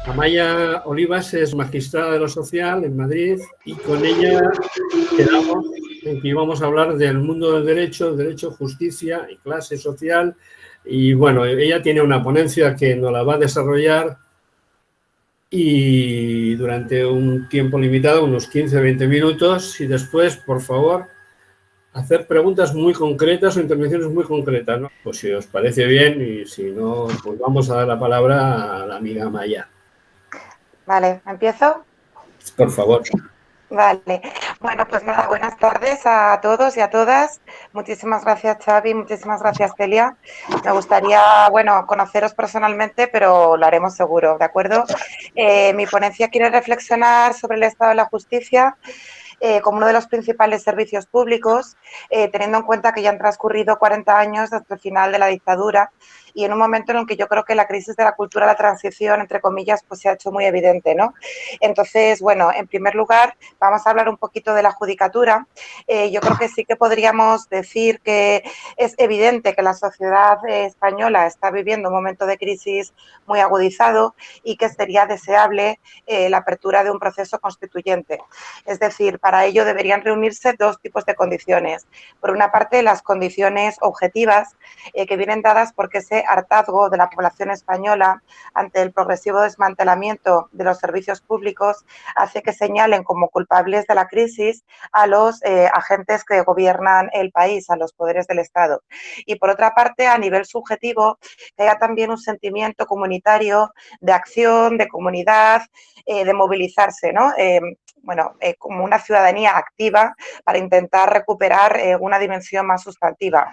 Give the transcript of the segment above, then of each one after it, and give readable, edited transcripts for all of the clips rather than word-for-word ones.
Amaya Olivas es magistrada de lo social en Madrid y con ella quedamos en que íbamos a hablar del mundo del derecho, justicia y clase social. Y bueno, ella tiene una ponencia que nos la va a desarrollar y durante un tiempo limitado, unos 15-20 minutos, y después, por favor, hacer preguntas muy concretas o intervenciones muy concretas, ¿no? Pues si os parece bien, y si no, pues vamos a dar la palabra a la amiga Amaya. Vale, ¿empiezo? Por favor. Vale. Bueno, pues nada, buenas tardes a todos y a todas. Muchísimas gracias, Xavi, muchísimas gracias, Celia. Me gustaría, bueno, conoceros personalmente, pero lo haremos seguro, ¿de acuerdo? Mi ponencia quiere reflexionar sobre el estado de la justicia como uno de los principales servicios públicos, teniendo en cuenta que ya han transcurrido 40 años desde el final de la dictadura y en un momento en el que yo creo que la crisis de la cultura, la transición, entre comillas, pues se ha hecho muy evidente, ¿no? Entonces, bueno, en primer lugar, vamos a hablar un poquito de la judicatura. Yo creo que sí que podríamos decir que es evidente que la sociedad española está viviendo un momento de crisis muy agudizado y que sería deseable la apertura de un proceso constituyente. Es decir, para ello deberían reunirse dos tipos de condiciones. Por una parte, las condiciones objetivas que vienen dadas porque ese hartazgo de la población española ante el progresivo desmantelamiento de los servicios públicos hace que señalen como culpables de la crisis a los agentes que gobiernan el país, a los poderes del Estado. Y por otra parte, a nivel subjetivo, que haya también un sentimiento comunitario de acción, de comunidad, de movilizarse, ¿no? Como una ciudadanía activa para intentar recuperar una dimensión más sustantiva.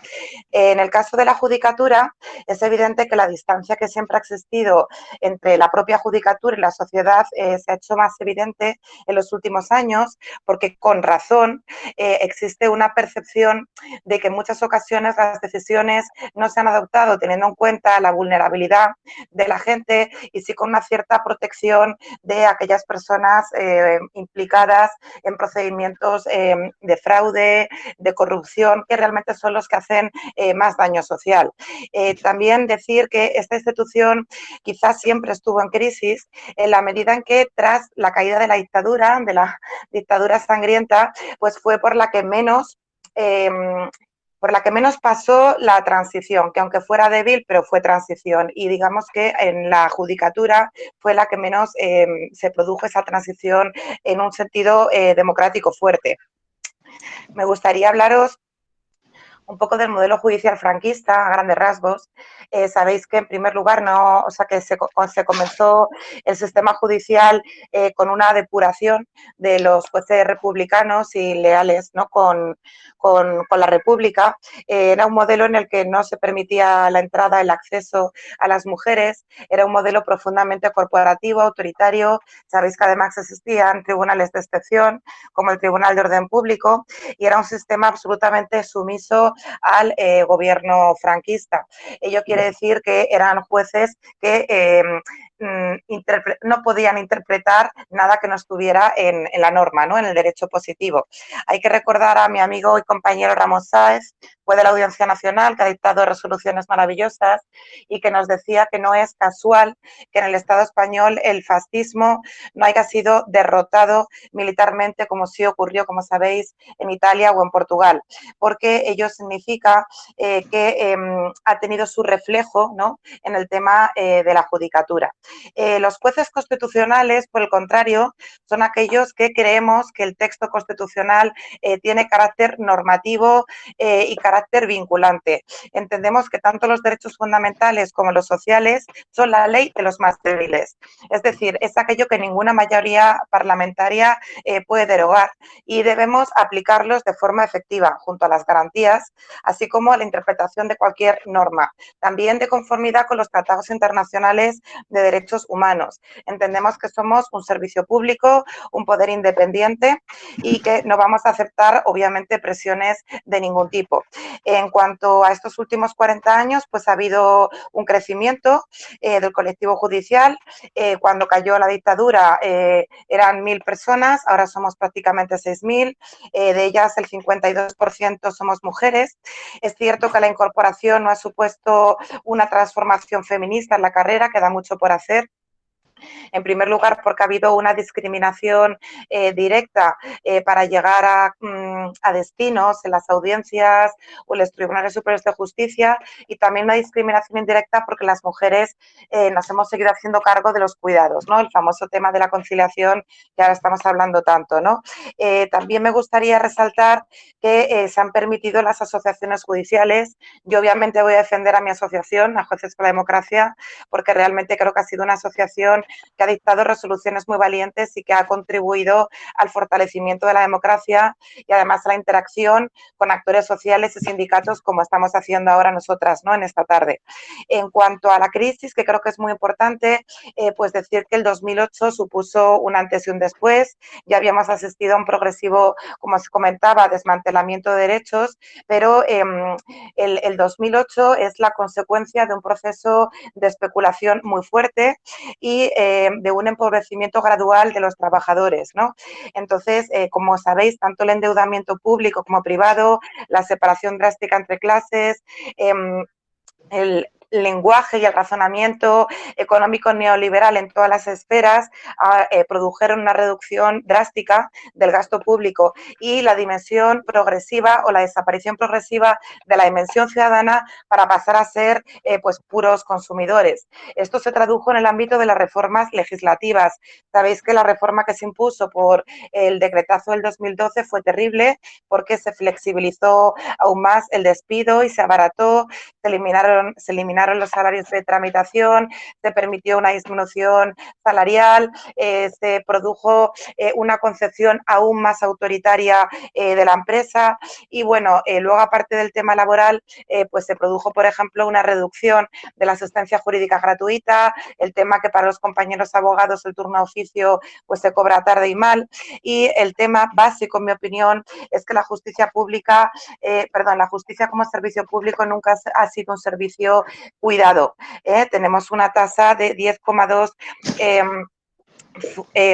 En el caso de la judicatura, es evidente que la distancia que siempre ha existido entre la propia judicatura y la sociedad se ha hecho más evidente en los últimos años, porque con razón existe una percepción de que en muchas ocasiones las decisiones no se han adoptado teniendo en cuenta la vulnerabilidad de la gente y sí con una cierta protección de aquellas personas implicadas en procedimientos de fraude, de corrupción, que realmente son los que hacen más daño social. También decir que esta institución quizás siempre estuvo en crisis en la medida en que tras la caída de la dictadura sangrienta, pues fue por la que menos pasó la transición, que aunque fuera débil, pero fue transición. Y digamos que en la judicatura fue la que menos se produjo esa transición en un sentido democrático fuerte. Me gustaría hablaros un poco del modelo judicial franquista a grandes rasgos. Sabéis que en primer lugar que se comenzó el sistema judicial con una depuración de los jueces republicanos y leales, ¿no? con la República. Era un modelo en el que no se permitía la entrada, el acceso a las mujeres. Era un modelo profundamente corporativo, autoritario. Sabéis que además existían tribunales de excepción, como el Tribunal de Orden Público, y era un sistema absolutamente sumiso al gobierno franquista. Ello quiere decir que eran jueces que no podían interpretar nada que no estuviera en la norma, ¿no? En el derecho positivo. Hay que recordar a mi amigo y compañero Ramón Sáez, fue de la Audiencia Nacional, que ha dictado resoluciones maravillosas y que nos decía que no es casual que en el Estado español el fascismo no haya sido derrotado militarmente como sí ocurrió, como sabéis, en Italia o en Portugal, porque ello significa que ha tenido su reflejo, ¿no? En el tema de la judicatura. Los jueces constitucionales, por el contrario, son aquellos que creemos que el texto constitucional tiene carácter normativo y carácter vinculante. Entendemos que tanto los derechos fundamentales como los sociales son la ley de los más débiles. Es decir, es aquello que ninguna mayoría parlamentaria puede derogar y debemos aplicarlos de forma efectiva, junto a las garantías, así como a la interpretación de cualquier norma, también de conformidad con los tratados internacionales de derechos humanos. Entendemos que somos un servicio público, un poder independiente y que no vamos a aceptar, obviamente, presiones de ningún tipo. En cuanto a estos últimos 40 años, pues ha habido un crecimiento del colectivo judicial. Cuando cayó la dictadura eran 1.000 personas, ahora somos prácticamente 6.000, de ellas el 52% somos mujeres. Es cierto que la incorporación no ha supuesto una transformación feminista en la carrera, queda mucho por hacer. En primer lugar, porque ha habido una discriminación directa para llegar a destinos en las audiencias o en los tribunales superiores de justicia, y también una discriminación indirecta porque las mujeres nos hemos seguido haciendo cargo de los cuidados, ¿no? El famoso tema de la conciliación que ahora estamos hablando tanto, ¿no? También me gustaría resaltar que se han permitido las asociaciones judiciales. Yo obviamente voy a defender a mi asociación, a Jueces por la Democracia, porque realmente creo que ha sido una asociación que ha dictado resoluciones muy valientes y que ha contribuido al fortalecimiento de la democracia y además a la interacción con actores sociales y sindicatos, como estamos haciendo ahora nosotras, ¿no?, en esta tarde. En cuanto a la crisis, que creo que es muy importante, pues decir que el 2008 supuso un antes y un después. Ya habíamos asistido a un progresivo, como se comentaba, desmantelamiento de derechos, pero el 2008 es la consecuencia de un proceso de especulación muy fuerte y de un empobrecimiento gradual de los trabajadores, ¿no? Entonces, como sabéis, tanto el endeudamiento público como privado, la separación drástica entre clases, el lenguaje y el razonamiento económico neoliberal en todas las esferas produjeron una reducción drástica del gasto público y la dimensión progresiva o la desaparición progresiva de la dimensión ciudadana para pasar a ser pues puros consumidores. Esto se tradujo en el ámbito de las reformas legislativas. Sabéis que la reforma que se impuso por el decretazo del 2012 fue terrible porque se flexibilizó aún más el despido y se abarató, se eliminaron los salarios de tramitación, se permitió una disminución salarial, se produjo una concepción aún más autoritaria de la empresa y bueno, luego aparte del tema laboral, pues se produjo, por ejemplo, una reducción de la asistencia jurídica gratuita, el tema que para los compañeros abogados el turno a oficio pues se cobra tarde y mal, y el tema básico, en mi opinión, es que la justicia pública, la justicia como servicio público nunca ha sido un servicio cuidado. Tenemos una tasa de 10,2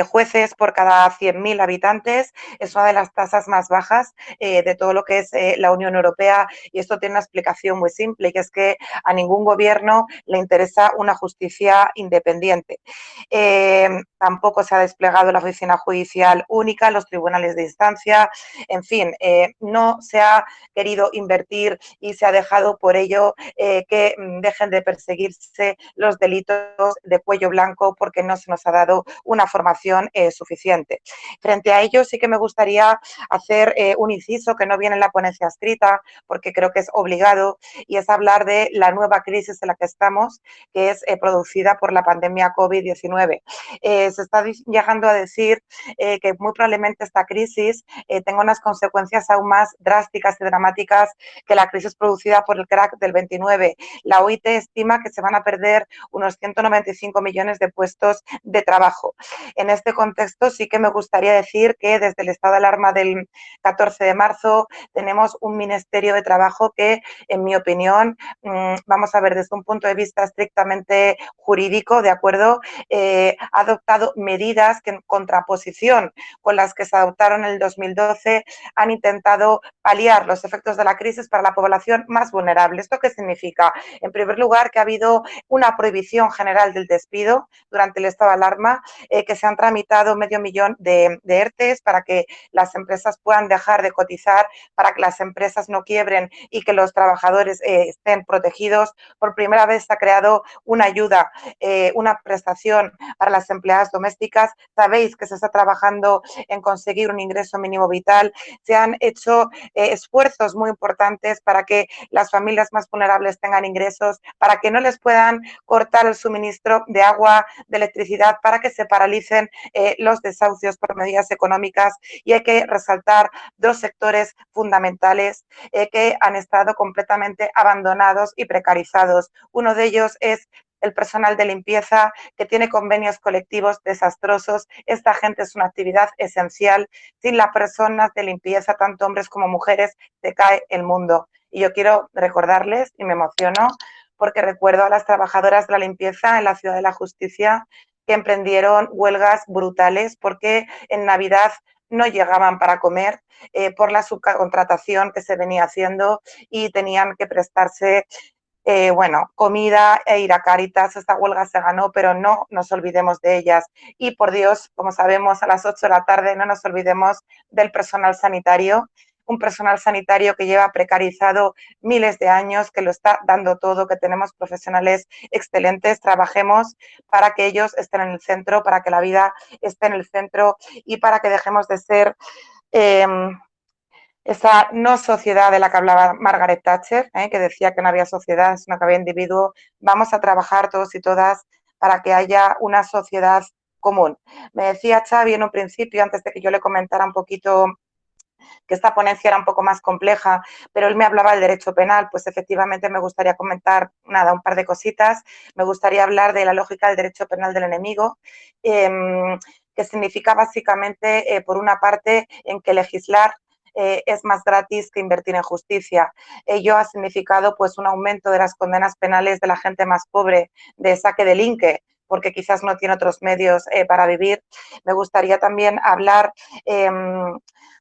jueces por cada 100.000 habitantes. Es una de las tasas más bajas de todo lo que es la Unión Europea, y esto tiene una explicación muy simple, que es que a ningún gobierno le interesa una justicia independiente. Tampoco se ha desplegado la oficina judicial única, los tribunales de instancia, en fin, no se ha querido invertir y se ha dejado por ello que dejen de perseguirse los delitos de cuello blanco porque no se nos ha dado una formación suficiente. Frente a ello, sí que me gustaría hacer un inciso que no viene en la ponencia escrita, porque creo que es obligado, y es hablar de la nueva crisis en la que estamos, que es producida por la pandemia COVID-19. Se está llegando a decir que muy probablemente esta crisis tenga unas consecuencias aún más drásticas y dramáticas que la crisis producida por el crack del 29. La OIT estima que se van a perder unos 195 millones de puestos de trabajo. En este contexto sí que me gustaría decir que desde el estado de alarma del 14 de marzo tenemos un Ministerio de Trabajo que, en mi opinión, vamos a ver desde un punto de vista estrictamente jurídico, ¿de acuerdo? Ha adoptado medidas que, en contraposición con las que se adoptaron en el 2012, han intentado paliar los efectos de la crisis para la población más vulnerable. ¿Esto qué significa? En primer lugar, que ha habido una prohibición general del despido durante el estado de alarma, que se han tramitado 500.000 de ERTEs para que las empresas puedan dejar de cotizar, para que las empresas no quiebren y que los trabajadores estén protegidos. Por primera vez se ha creado una ayuda, una prestación para las empleadas domésticas. Sabéis que se está trabajando en conseguir un ingreso mínimo vital. Se han hecho esfuerzos muy importantes para que las familias más vulnerables tengan ingresos, para que no les puedan cortar el suministro de agua, de electricidad, para que se paralicen los desahucios por medidas económicas. Y hay que resaltar dos sectores fundamentales que han estado completamente abandonados y precarizados. Uno de ellos es el personal de limpieza, que tiene convenios colectivos desastrosos. Esta gente es una actividad esencial. Sin las personas de limpieza, tanto hombres como mujeres, se cae el mundo. Y yo quiero recordarles, y me emociono, porque recuerdo a las trabajadoras de la limpieza en la Ciudad de la Justicia que emprendieron huelgas brutales porque en Navidad no llegaban para comer por la subcontratación que se venía haciendo y tenían que prestarse comida e ir a Cáritas. Esta huelga se ganó, pero no nos olvidemos de ellas. Y por Dios, como sabemos, a las 8 de la tarde no nos olvidemos del personal sanitario, un personal sanitario que lleva precarizado miles de años, que lo está dando todo, que tenemos profesionales excelentes. Trabajemos para que ellos estén en el centro, para que la vida esté en el centro y para que dejemos de ser esa no sociedad de la que hablaba Margaret Thatcher, que decía que no había sociedad, sino que había individuo. Vamos a trabajar todos y todas para que haya una sociedad común. Me decía Xavi en un principio, antes de que yo le comentara un poquito que esta ponencia era un poco más compleja, pero él me hablaba del derecho penal. Pues efectivamente me gustaría comentar un par de cositas. Me gustaría hablar de la lógica del derecho penal del enemigo, que significa básicamente, por una parte, en que legislar es más gratis que invertir en justicia. Ello ha significado pues un aumento de las condenas penales de la gente más pobre, de esa que delinque, porque quizás no tiene otros medios para vivir. Me gustaría también hablar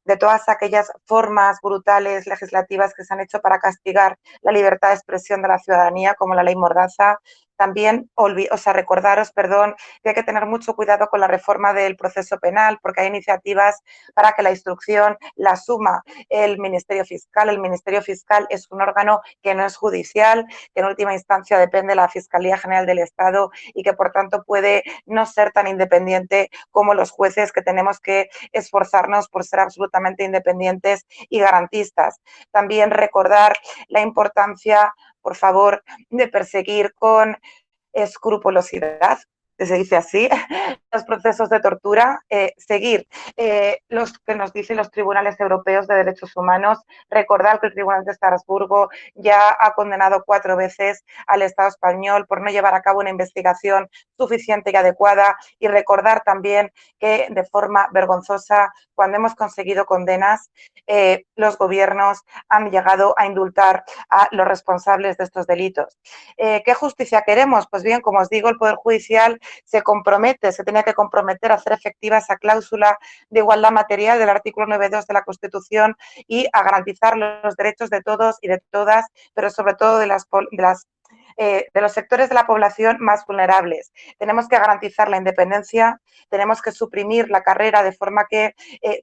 de todas aquellas formas brutales legislativas que se han hecho para castigar la libertad de expresión de la ciudadanía, como la ley Mordaza. También recordaros, que hay que tener mucho cuidado con la reforma del proceso penal, porque hay iniciativas para que la instrucción la asuma el Ministerio Fiscal. El Ministerio Fiscal es un órgano que no es judicial, que en última instancia depende de la Fiscalía General del Estado y que, por tanto, puede no ser tan independiente como los jueces, que tenemos que esforzarnos por ser absolutamente independientes y garantistas. También recordar la importancia, por favor, de perseguir con escrupulosidad, que se dice así, los procesos de tortura, seguir los que nos dicen los tribunales europeos de derechos humanos. Recordar que el Tribunal de Estrasburgo ya ha condenado 4 veces al Estado español por no llevar a cabo una investigación suficiente y adecuada, y recordar también que de forma vergonzosa, cuando hemos conseguido condenas, los gobiernos han llegado a indultar a los responsables de estos delitos. ¿Qué justicia queremos? Pues bien, como os digo, el Poder Judicial se tenía que comprometer a hacer efectiva esa cláusula de igualdad material del artículo 9.2 de la Constitución y a garantizar los derechos de todos y de todas, pero sobre todo de los sectores de la población más vulnerables. Tenemos que garantizar la independencia, tenemos que suprimir la carrera de forma que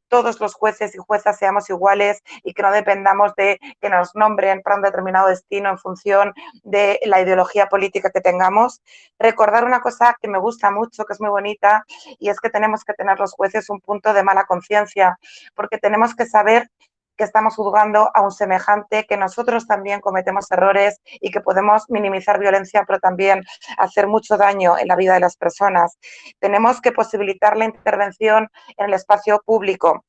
todos los jueces y juezas seamos iguales y que no dependamos de que nos nombren para un determinado destino en función de la ideología política que tengamos. Recordar una cosa que me gusta mucho, que es muy bonita, y es que tenemos que tener los jueces un punto de mala conciencia, porque tenemos que saber que estamos juzgando a un semejante, que nosotros también cometemos errores y que podemos minimizar violencia, pero también hacer mucho daño en la vida de las personas. Tenemos que posibilitar la intervención en el espacio público.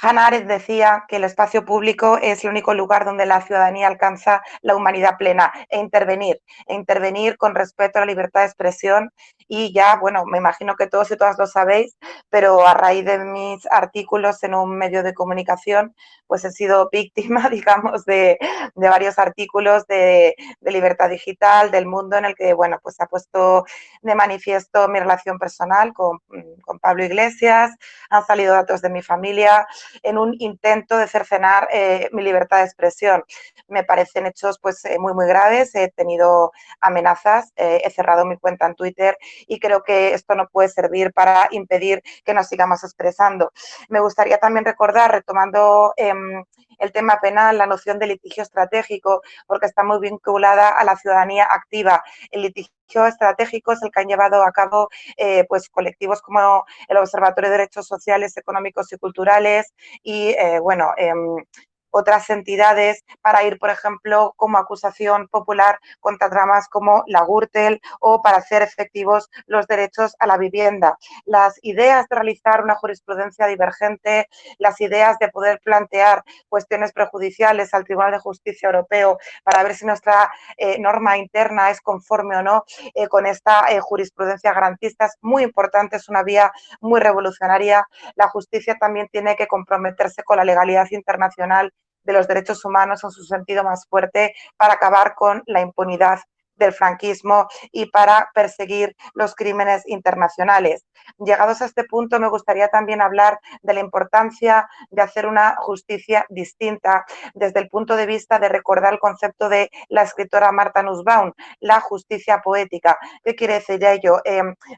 Hannah Arendt decía que el espacio público es el único lugar donde la ciudadanía alcanza la humanidad plena, e intervenir con respeto a la libertad de expresión. Y ya, bueno, me imagino que todos y todas lo sabéis, pero a raíz de mis artículos en un medio de comunicación, pues he sido víctima, digamos, de varios artículos de libertad digital, del mundo, en el que, bueno, pues se ha puesto de manifiesto mi relación personal con Pablo Iglesias, han salido datos de mi familia, en un intento de cercenar mi libertad de expresión. Me parecen hechos pues muy, muy graves. He tenido amenazas, he cerrado mi cuenta en Twitter y creo que esto no puede servir para impedir que nos sigamos expresando. Me gustaría también recordar, retomando el tema penal, la noción de litigio estratégico, porque está muy vinculada a la ciudadanía activa. El litigio estratégico es el que han llevado a cabo pues colectivos como el Observatorio de Derechos Sociales, Económicos y Culturales y otras entidades para ir, por ejemplo, como acusación popular contra tramas como la Gürtel o para hacer efectivos los derechos a la vivienda. Las ideas de realizar una jurisprudencia divergente, las ideas de poder plantear cuestiones prejudiciales al Tribunal de Justicia Europeo para ver si nuestra norma interna es conforme o no con esta jurisprudencia garantista es muy importante, es una vía muy revolucionaria. La justicia también tiene que comprometerse con la legalidad internacional de los derechos humanos en su sentido más fuerte para acabar con la impunidad del franquismo y para perseguir los crímenes internacionales. Llegados a este punto, me gustaría también hablar de la importancia de hacer una justicia distinta desde el punto de vista de recordar el concepto de la escritora Martha Nussbaum, la justicia poética. ¿Qué quiere decir ello?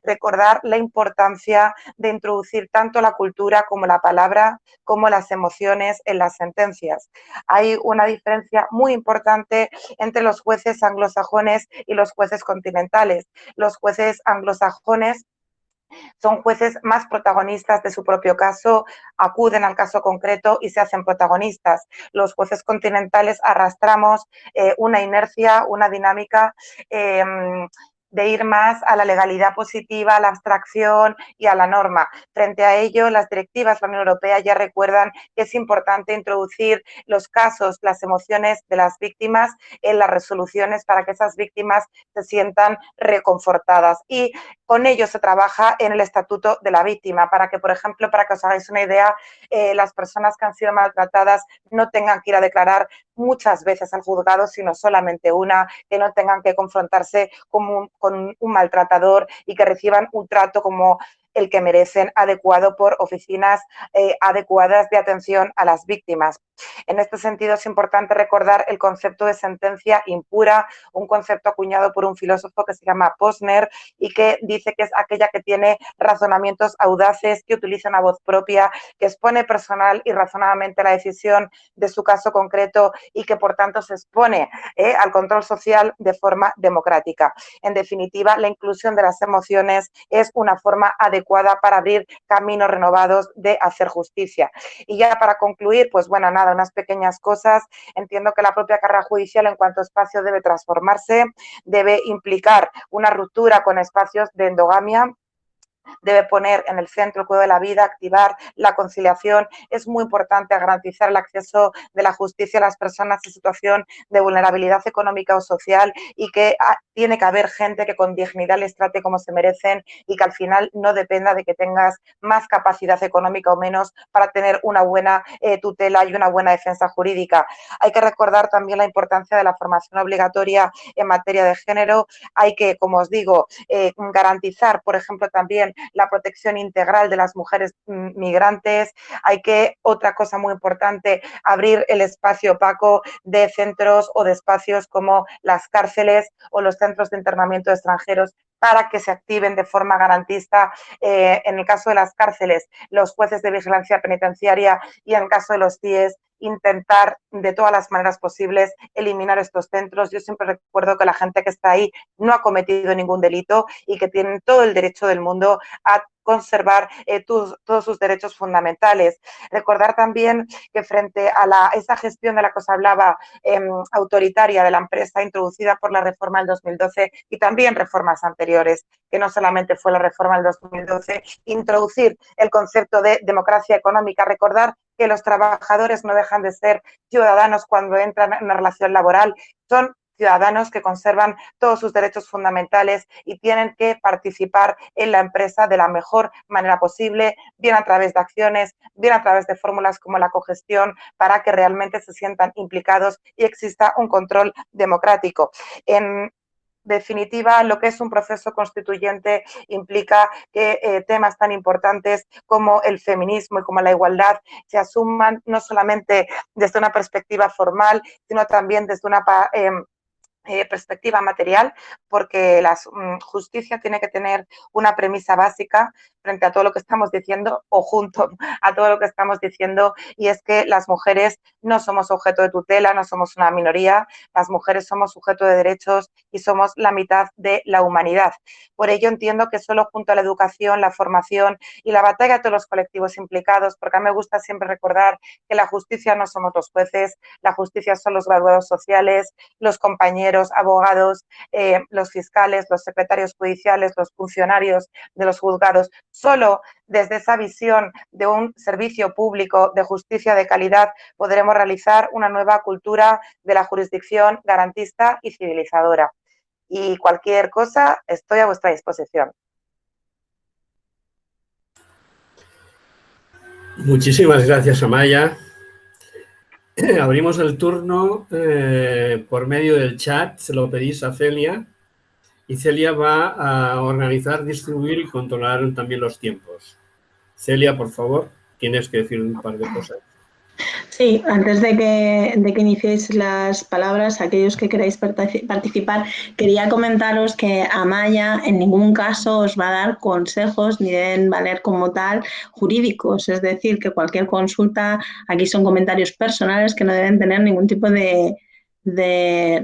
Recordar la importancia de introducir tanto la cultura como la palabra, como las emociones en las sentencias. Hay una diferencia muy importante entre los jueces anglosajones y los jueces continentales. Los jueces anglosajones son jueces más protagonistas de su propio caso, acuden al caso concreto y se hacen protagonistas. Los jueces continentales arrastramos una inercia, una dinámica de ir más a la legalidad positiva, a la abstracción y a la norma. Frente a ello, las directivas de la Unión Europea ya recuerdan que es importante introducir los casos, las emociones de las víctimas en las resoluciones para que esas víctimas se sientan reconfortadas. Y con ello se trabaja en el Estatuto de la Víctima, para que, por ejemplo, para que os hagáis una idea, las personas que han sido maltratadas no tengan que ir a declarar muchas veces al juzgado, sino solamente una, que no tengan que confrontarse con un maltratador y que reciban un trato como el que merecen, adecuado por oficinas adecuadas de atención a las víctimas. En este sentido, es importante recordar el concepto de sentencia impura, un concepto acuñado por un filósofo que se llama Posner y que dice que es aquella que tiene razonamientos audaces, que utiliza una voz propia, que expone personal y razonadamente la decisión de su caso concreto y que, por tanto, se expone al control social de forma democrática. En definitiva, la inclusión de las emociones es una forma adecuada para abrir caminos renovados de hacer justicia. Y ya para concluir, pues bueno, nada, unas pequeñas cosas. Entiendo que la propia carrera judicial en cuanto a espacio debe transformarse, debe implicar una ruptura con espacios de endogamia, debe poner en el centro el cuidado de la vida, activar la conciliación. Es muy importante garantizar el acceso de la justicia a las personas en situación de vulnerabilidad económica o social y que tiene que haber gente que con dignidad les trate como se merecen y que al final no dependa de que tengas más capacidad económica o menos para tener una buena tutela y una buena defensa jurídica. Hay que recordar también la importancia de la formación obligatoria en materia de género. Hay que, como os digo, garantizar, por ejemplo, también la protección integral de las mujeres migrantes. Hay que, otra cosa muy importante, abrir el espacio opaco de centros o de espacios como las cárceles o los centros de internamiento de extranjeros para que se activen de forma garantista en el caso de las cárceles los jueces de vigilancia penitenciaria y en el caso de los CIES intentar de todas las maneras posibles eliminar estos centros. Yo siempre recuerdo que la gente que está ahí no ha cometido ningún delito y que tienen todo el derecho del mundo a conservar todos sus derechos fundamentales. Recordar también que frente a esa gestión de la que os hablaba autoritaria de la empresa introducida por la reforma del 2012 y también reformas anteriores, que no solamente fue la reforma del 2012, introducir el concepto de democracia económica, recordar que los trabajadores no dejan de ser ciudadanos cuando entran en una relación laboral, son ciudadanos que conservan todos sus derechos fundamentales y tienen que participar en la empresa de la mejor manera posible, bien a través de acciones, bien a través de fórmulas como la cogestión, para que realmente se sientan implicados y exista un control democrático. En definitiva, lo que es un proceso constituyente implica que temas tan importantes como el feminismo y como la igualdad se asuman no solamente desde una perspectiva formal, sino también desde una perspectiva material, porque la justicia tiene que tener una premisa básica frente a todo lo que estamos diciendo o junto a todo lo que estamos diciendo, y es que las mujeres no somos objeto de tutela, no somos una minoría, las mujeres somos sujeto de derechos y somos la mitad de la humanidad. Por ello entiendo que solo junto a la educación, la formación y la batalla de todos los colectivos implicados, porque a mí me gusta siempre recordar que la justicia no somos los jueces, la justicia son los graduados sociales, los compañeros, abogados, los fiscales, los secretarios judiciales, los funcionarios de los juzgados. Solo desde esa visión de un servicio público de justicia de calidad podremos realizar una nueva cultura de la jurisdicción garantista y civilizadora. Y cualquier cosa, estoy a vuestra disposición. Muchísimas gracias, Amaya. Abrimos el turno por medio del chat, se lo pedís a Celia, y Celia va a organizar, distribuir y controlar también los tiempos. Celia, por favor, tienes que decir un par de cosas. Sí, antes de que iniciéis las palabras, aquellos que queráis participar, quería comentaros que Amaya en ningún caso os va a dar consejos ni deben valer como tal jurídicos, es decir, que cualquier consulta, aquí son comentarios personales que no deben tener ningún tipo de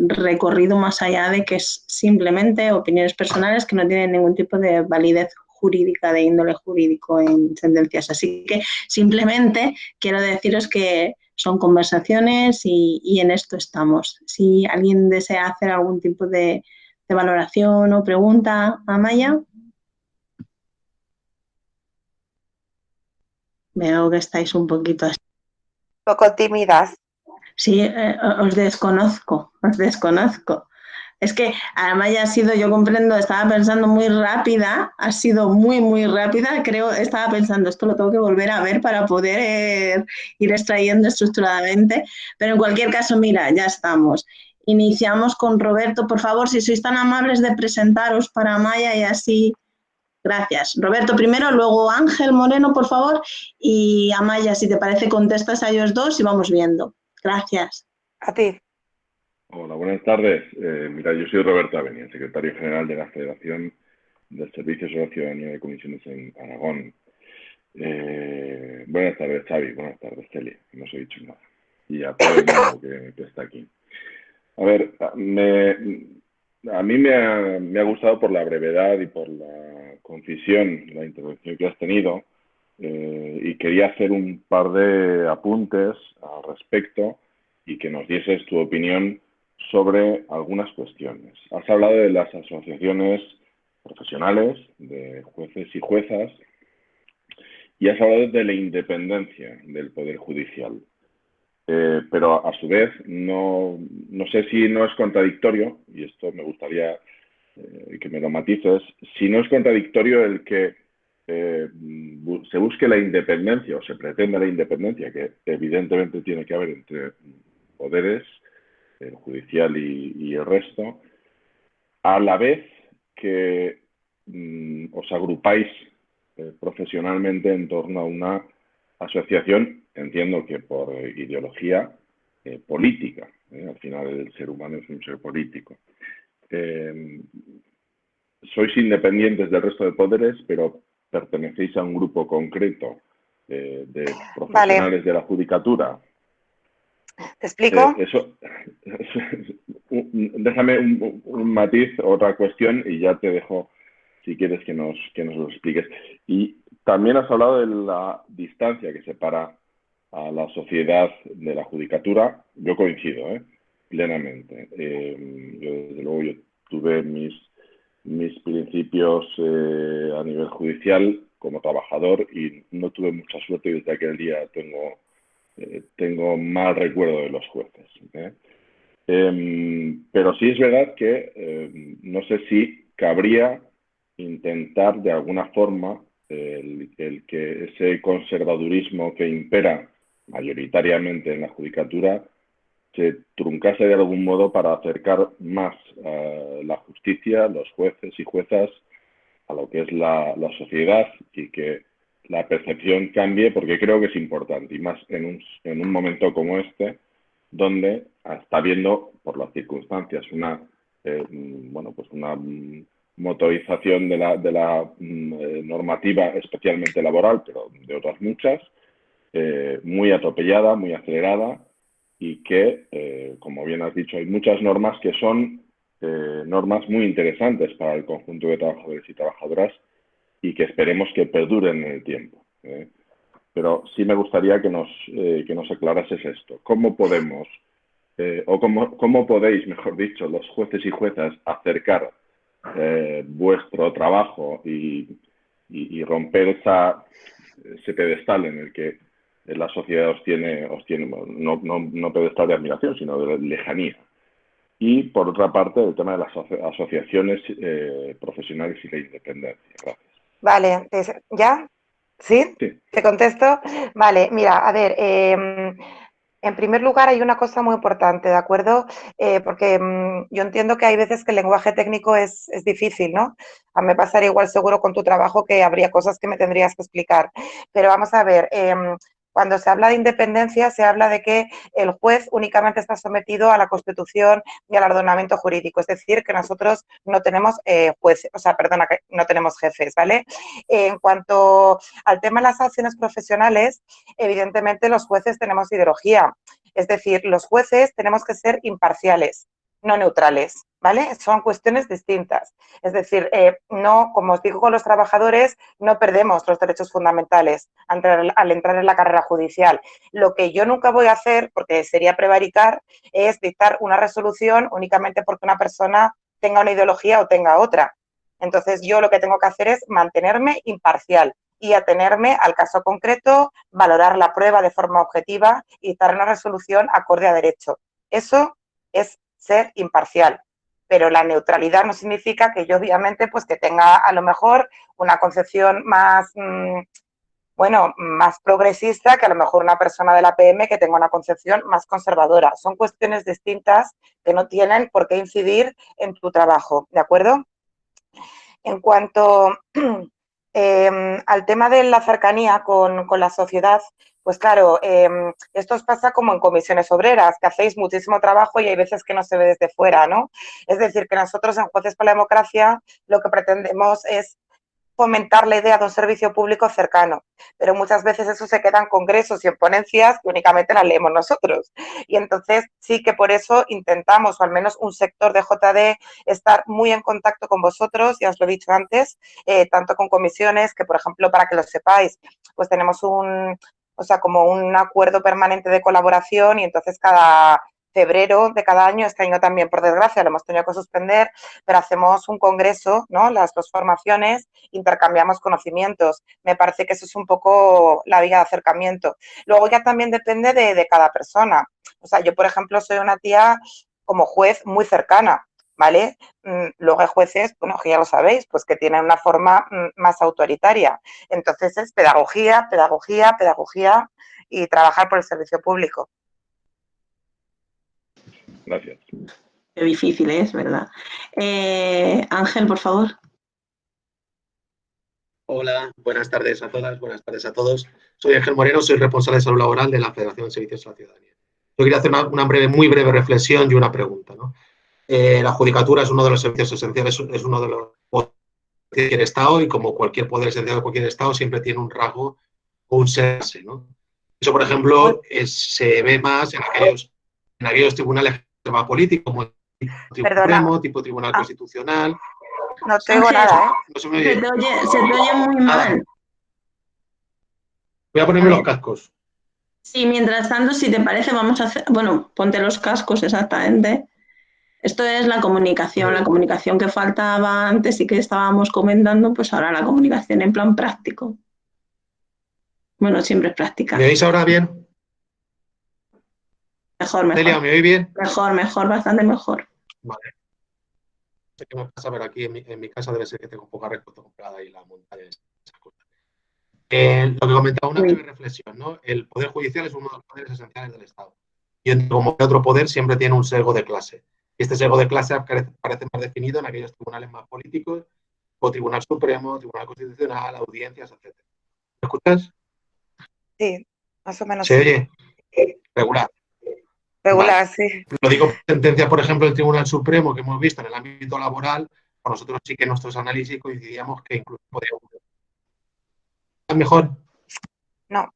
recorrido más allá de que es simplemente opiniones personales que no tienen ningún tipo de validez jurídica, de índole jurídico en sentencias. Así que simplemente quiero deciros que son conversaciones y en esto estamos. Si alguien desea hacer algún tipo de valoración o pregunta, Amaya. Veo que estáis un poquito así. Un poco tímidas. Sí, os desconozco. Es que Amaya ha sido, yo comprendo, estaba pensando muy rápida, ha sido muy rápida, creo, estaba pensando, esto lo tengo que volver a ver para poder ir extrayendo estructuradamente, pero en cualquier caso, mira, ya estamos. Iniciamos con Roberto, por favor, si sois tan amables de presentaros para Amaya y así, gracias. Roberto primero, luego Ángel Moreno, por favor, y Amaya, si te parece, contestas a ellos dos y vamos viendo. Gracias. A ti. Hola, buenas tardes. Mira, yo soy Roberto Aveni, secretario general de la Federación del Servicio de la Ciudadanía de Comisiones en Aragón. Buenas tardes, Xavi. Buenas tardes, Celia. No os he dicho nada. Y a todo el mundo que está aquí. A ver, a mí me ha gustado por la brevedad y por la concisión la intervención que has tenido, y quería hacer un par de apuntes al respecto y que nos dieses tu opinión sobre algunas cuestiones. Has hablado de las asociaciones profesionales, de jueces y juezas, y has hablado de la independencia del Poder Judicial. Pero a su vez, no sé si no es contradictorio, y esto me gustaría que me lo matices, si no es contradictorio el que se busque la independencia o se pretenda la independencia, que evidentemente tiene que haber entre poderes, el judicial y el resto, a la vez que os agrupáis profesionalmente en torno a una asociación, entiendo que por ideología política. Al final el ser humano es un ser político. Sois independientes del resto de poderes, pero pertenecéis a un grupo concreto de profesionales de la judicatura. ¿Te explico? Déjame un matiz, otra cuestión, y ya te dejo, si quieres, que nos lo expliques. Y también has hablado de la distancia que separa a la sociedad de la judicatura. Yo coincido, plenamente. Yo, desde luego, yo tuve mis principios a nivel judicial como trabajador y no tuve mucha suerte, y desde aquel día tengo mal recuerdo de los jueces. Pero sí es verdad que no sé si cabría intentar de alguna forma el que ese conservadurismo que impera mayoritariamente en la judicatura se truncase de algún modo para acercar más la justicia, los jueces y juezas a lo que es la sociedad, y que la percepción cambie, porque creo que es importante, y más en un momento como este, donde está habiendo, por las circunstancias, una bueno, pues una motorización de la normativa, especialmente laboral, pero de otras muchas, muy atropellada, muy acelerada, y que, como bien has dicho, hay muchas normas que son normas muy interesantes para el conjunto de trabajadores y trabajadoras y que esperemos que perduren en el tiempo. Pero sí me gustaría que nos aclarases esto. ¿Cómo podemos, o cómo podéis, mejor dicho, los jueces y juezas acercar vuestro trabajo y romper ese pedestal en el que la sociedad os tiene no pedestal de admiración, sino de lejanía? Y, por otra parte, el tema de las asociaciones profesionales y la independencia. Gracias. Vale, ¿ya? ¿Sí? Sí. ¿Te contesto? Vale, mira, a ver, en primer lugar hay una cosa muy importante, ¿de acuerdo? Porque yo entiendo que hay veces que el lenguaje técnico es difícil, ¿no? A mí me pasaría igual seguro con tu trabajo que habría cosas que me tendrías que explicar. Pero vamos a ver, cuando se habla de independencia, se habla de que el juez únicamente está sometido a la Constitución y al ordenamiento jurídico. Es decir, que nosotros no tenemos jueces, o sea, perdona, que no tenemos jefes, ¿vale? En cuanto al tema de las acciones profesionales, evidentemente los jueces tenemos ideología. Es decir, los jueces tenemos que ser imparciales, no neutrales, ¿vale? Son cuestiones distintas. Es decir, no, como os digo con los trabajadores, no perdemos los derechos fundamentales al entrar en la carrera judicial. Lo que yo nunca voy a hacer, porque sería prevaricar, es dictar una resolución únicamente porque una persona tenga una ideología o tenga otra. Entonces, yo lo que tengo que hacer es mantenerme imparcial y atenerme al caso concreto, valorar la prueba de forma objetiva y dar una resolución acorde a derecho. Eso es ser imparcial. Pero la neutralidad no significa que yo, obviamente, pues que tenga a lo mejor una concepción más, más progresista que a lo mejor una persona de la PM que tenga una concepción más conservadora. Son cuestiones distintas que no tienen por qué incidir en tu trabajo, ¿de acuerdo? En cuanto al tema de la cercanía con la sociedad, pues claro, esto os pasa como en comisiones obreras, que hacéis muchísimo trabajo y hay veces que no se ve desde fuera, ¿no? Es decir, que nosotros en Jueces por la Democracia lo que pretendemos es fomentar la idea de un servicio público cercano, pero muchas veces eso se queda en congresos y en ponencias que únicamente las leemos nosotros. Y entonces sí que por eso intentamos, o al menos un sector de JD, estar muy en contacto con vosotros, ya os lo he dicho antes, tanto con comisiones, que por ejemplo, para que lo sepáis, pues tenemos como un acuerdo permanente de colaboración y entonces cada febrero de cada año, este año también, por desgracia, lo hemos tenido que suspender, pero hacemos un congreso, ¿no? Las dos formaciones, intercambiamos conocimientos. Me parece que eso es un poco la vía de acercamiento. Luego ya también depende de cada persona. O sea, yo, por ejemplo, soy una tía como juez muy cercana, ¿vale? Luego hay jueces, bueno, que ya lo sabéis, pues que tienen una forma más autoritaria. Entonces es pedagogía, pedagogía, pedagogía y trabajar por el servicio público. Gracias. Qué difícil es, ¿verdad? Ángel, por favor. Hola, buenas tardes a todas, buenas tardes a todos. Soy Ángel Moreno, soy responsable de salud laboral de la Federación de Servicios a la Ciudadanía. Yo quería hacer una muy breve reflexión y una pregunta, ¿no? La judicatura es uno de los servicios esenciales, es uno de los poderes de cualquier Estado y como cualquier poder esencial de cualquier Estado siempre tiene un rasgo o un serse, ¿no? Eso, por ejemplo, se ve más en aquellos tribunales de tema político, como el Tribunal Supremo, tipo Tribunal Constitucional. No te oigo nada, ¿eh? No se me oye. Se te oye muy mal. Voy a ponerme los cascos. Sí, mientras tanto, si te parece, vamos a hacer... Bueno, ponte los cascos exactamente. Esto es la comunicación que faltaba antes y que estábamos comentando, pues ahora la comunicación en plan práctico. Bueno, siempre es práctica. ¿Me oís ahora bien? Mejor. Celia, ¿me oís bien? Mejor, bastante mejor. Vale. No sé qué me pasa, pero aquí en mi casa debe ser que tengo poca red comprada y la montaña esas cosas. Lo que comentaba, una breve reflexión, ¿no? El Poder Judicial es uno de los poderes esenciales del Estado. Y como otro poder siempre tiene un sesgo de clase. Y este sesgo de clase parece más definido en aquellos tribunales más políticos, como Tribunal Supremo, Tribunal Constitucional, audiencias, etc. ¿Me escuchas? Sí, más o menos. ¿Se sí. oye? Regular. regular, sí. Lo digo por sentencia, por ejemplo, del Tribunal Supremo que hemos visto en el ámbito laboral, pues nosotros sí que en nuestros análisis coincidíamos que incluso podría ocurrir. ¿Mejor? No.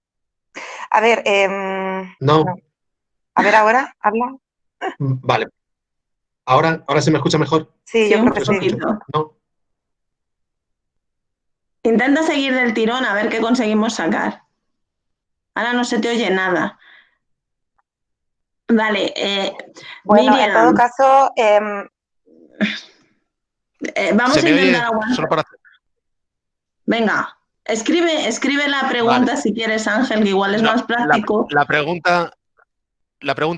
A ver, No. no. A ver, ahora, habla. Vale. ¿Ahora se me escucha mejor? Sí, Sí, yo un creo que sí. poquito. No. Intenta seguir del tirón a ver qué conseguimos sacar. Ahora no se te oye nada. Vale, Bueno, en todo Miriam, caso, vamos ¿Se a me intentar oye? aguantar. Solo para... Venga, escribe la Vale. pregunta si quieres, Ángel, que igual es No, más práctico. la pregunta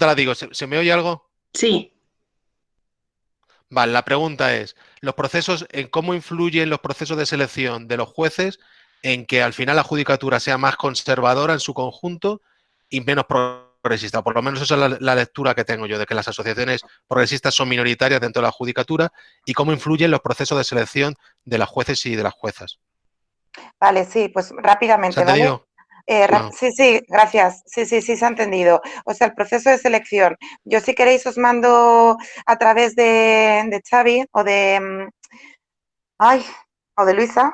la digo, ¿se me oye algo? Sí. Vale, la pregunta es, ¿en cómo influyen los procesos de selección de los jueces en que al final la judicatura sea más conservadora en su conjunto y menos progresista? Por lo menos esa es la lectura que tengo yo, de que las asociaciones progresistas son minoritarias dentro de la judicatura y cómo influyen los procesos de selección de las jueces y de las juezas. vale, sí, pues ¿Se rápidamente, ha ¿vale? entendido? No. Sí, sí, gracias. Sí, sí, sí, se ha entendido. O sea, el proceso de selección. Yo, si queréis, os mando a través de Xavi o ay, o de Luisa,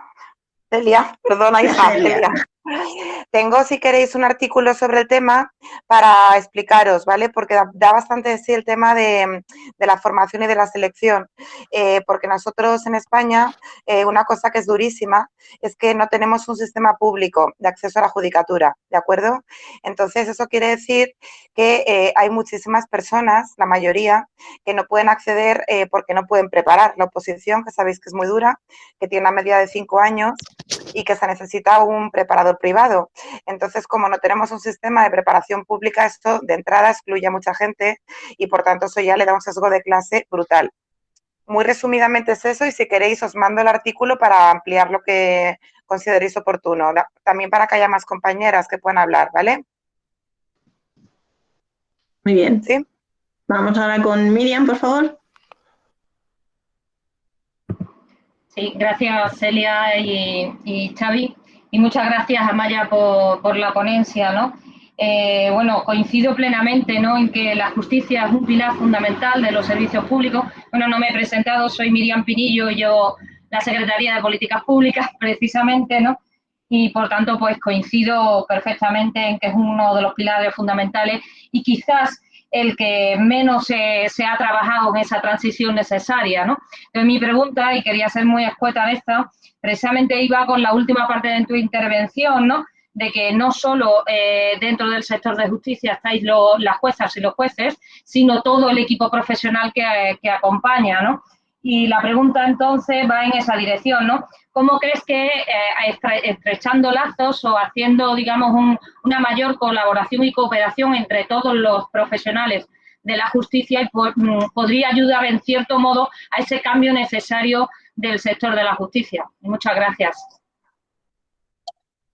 Celia, perdona, hija, Celia. Celia. Tengo, si queréis, un artículo sobre el tema para explicaros, ¿vale? Porque da bastante de sí el tema de la formación y de la selección. Porque nosotros en España, una cosa que es durísima es que no tenemos un sistema público de acceso a la judicatura, ¿de acuerdo? Entonces, eso quiere decir que hay muchísimas personas, la mayoría, que no pueden acceder porque no pueden preparar la oposición, que sabéis que es muy dura, que tiene una media de 5 años y que se necesita un preparador privado. Entonces, como no tenemos un sistema de preparación pública, esto de entrada excluye a mucha gente y, por tanto, eso ya le da un sesgo de clase brutal. Muy resumidamente es eso, y si queréis os mando el artículo para ampliar lo que consideréis oportuno. También para que haya más compañeras que puedan hablar, ¿vale? Muy bien. ¿Sí? Vamos ahora con Miriam, por favor. Sí, gracias Celia y Xavi, y muchas gracias a Maya por la ponencia, ¿no? Bueno, coincido plenamente, ¿no?, en que la justicia es un pilar fundamental de los servicios públicos. Bueno, no me he presentado, soy Miriam Pinillo, yo la Secretaría de Políticas Públicas, precisamente, ¿no? Y por tanto, pues coincido perfectamente en que es uno de los pilares fundamentales y quizás el que menos se ha trabajado en esa transición necesaria, ¿no? Entonces, mi pregunta, y quería ser muy escueta en esta, precisamente iba con la última parte de tu intervención, ¿no?, de que no solo dentro del sector de justicia estáis las juezas y los jueces, sino todo el equipo profesional que acompaña, ¿no? Y la pregunta entonces va en esa dirección, ¿no? ¿Cómo crees que estrechando lazos o haciendo, digamos, una mayor colaboración y cooperación entre todos los profesionales de la justicia podría ayudar en cierto modo a ese cambio necesario del sector de la justicia? Muchas gracias.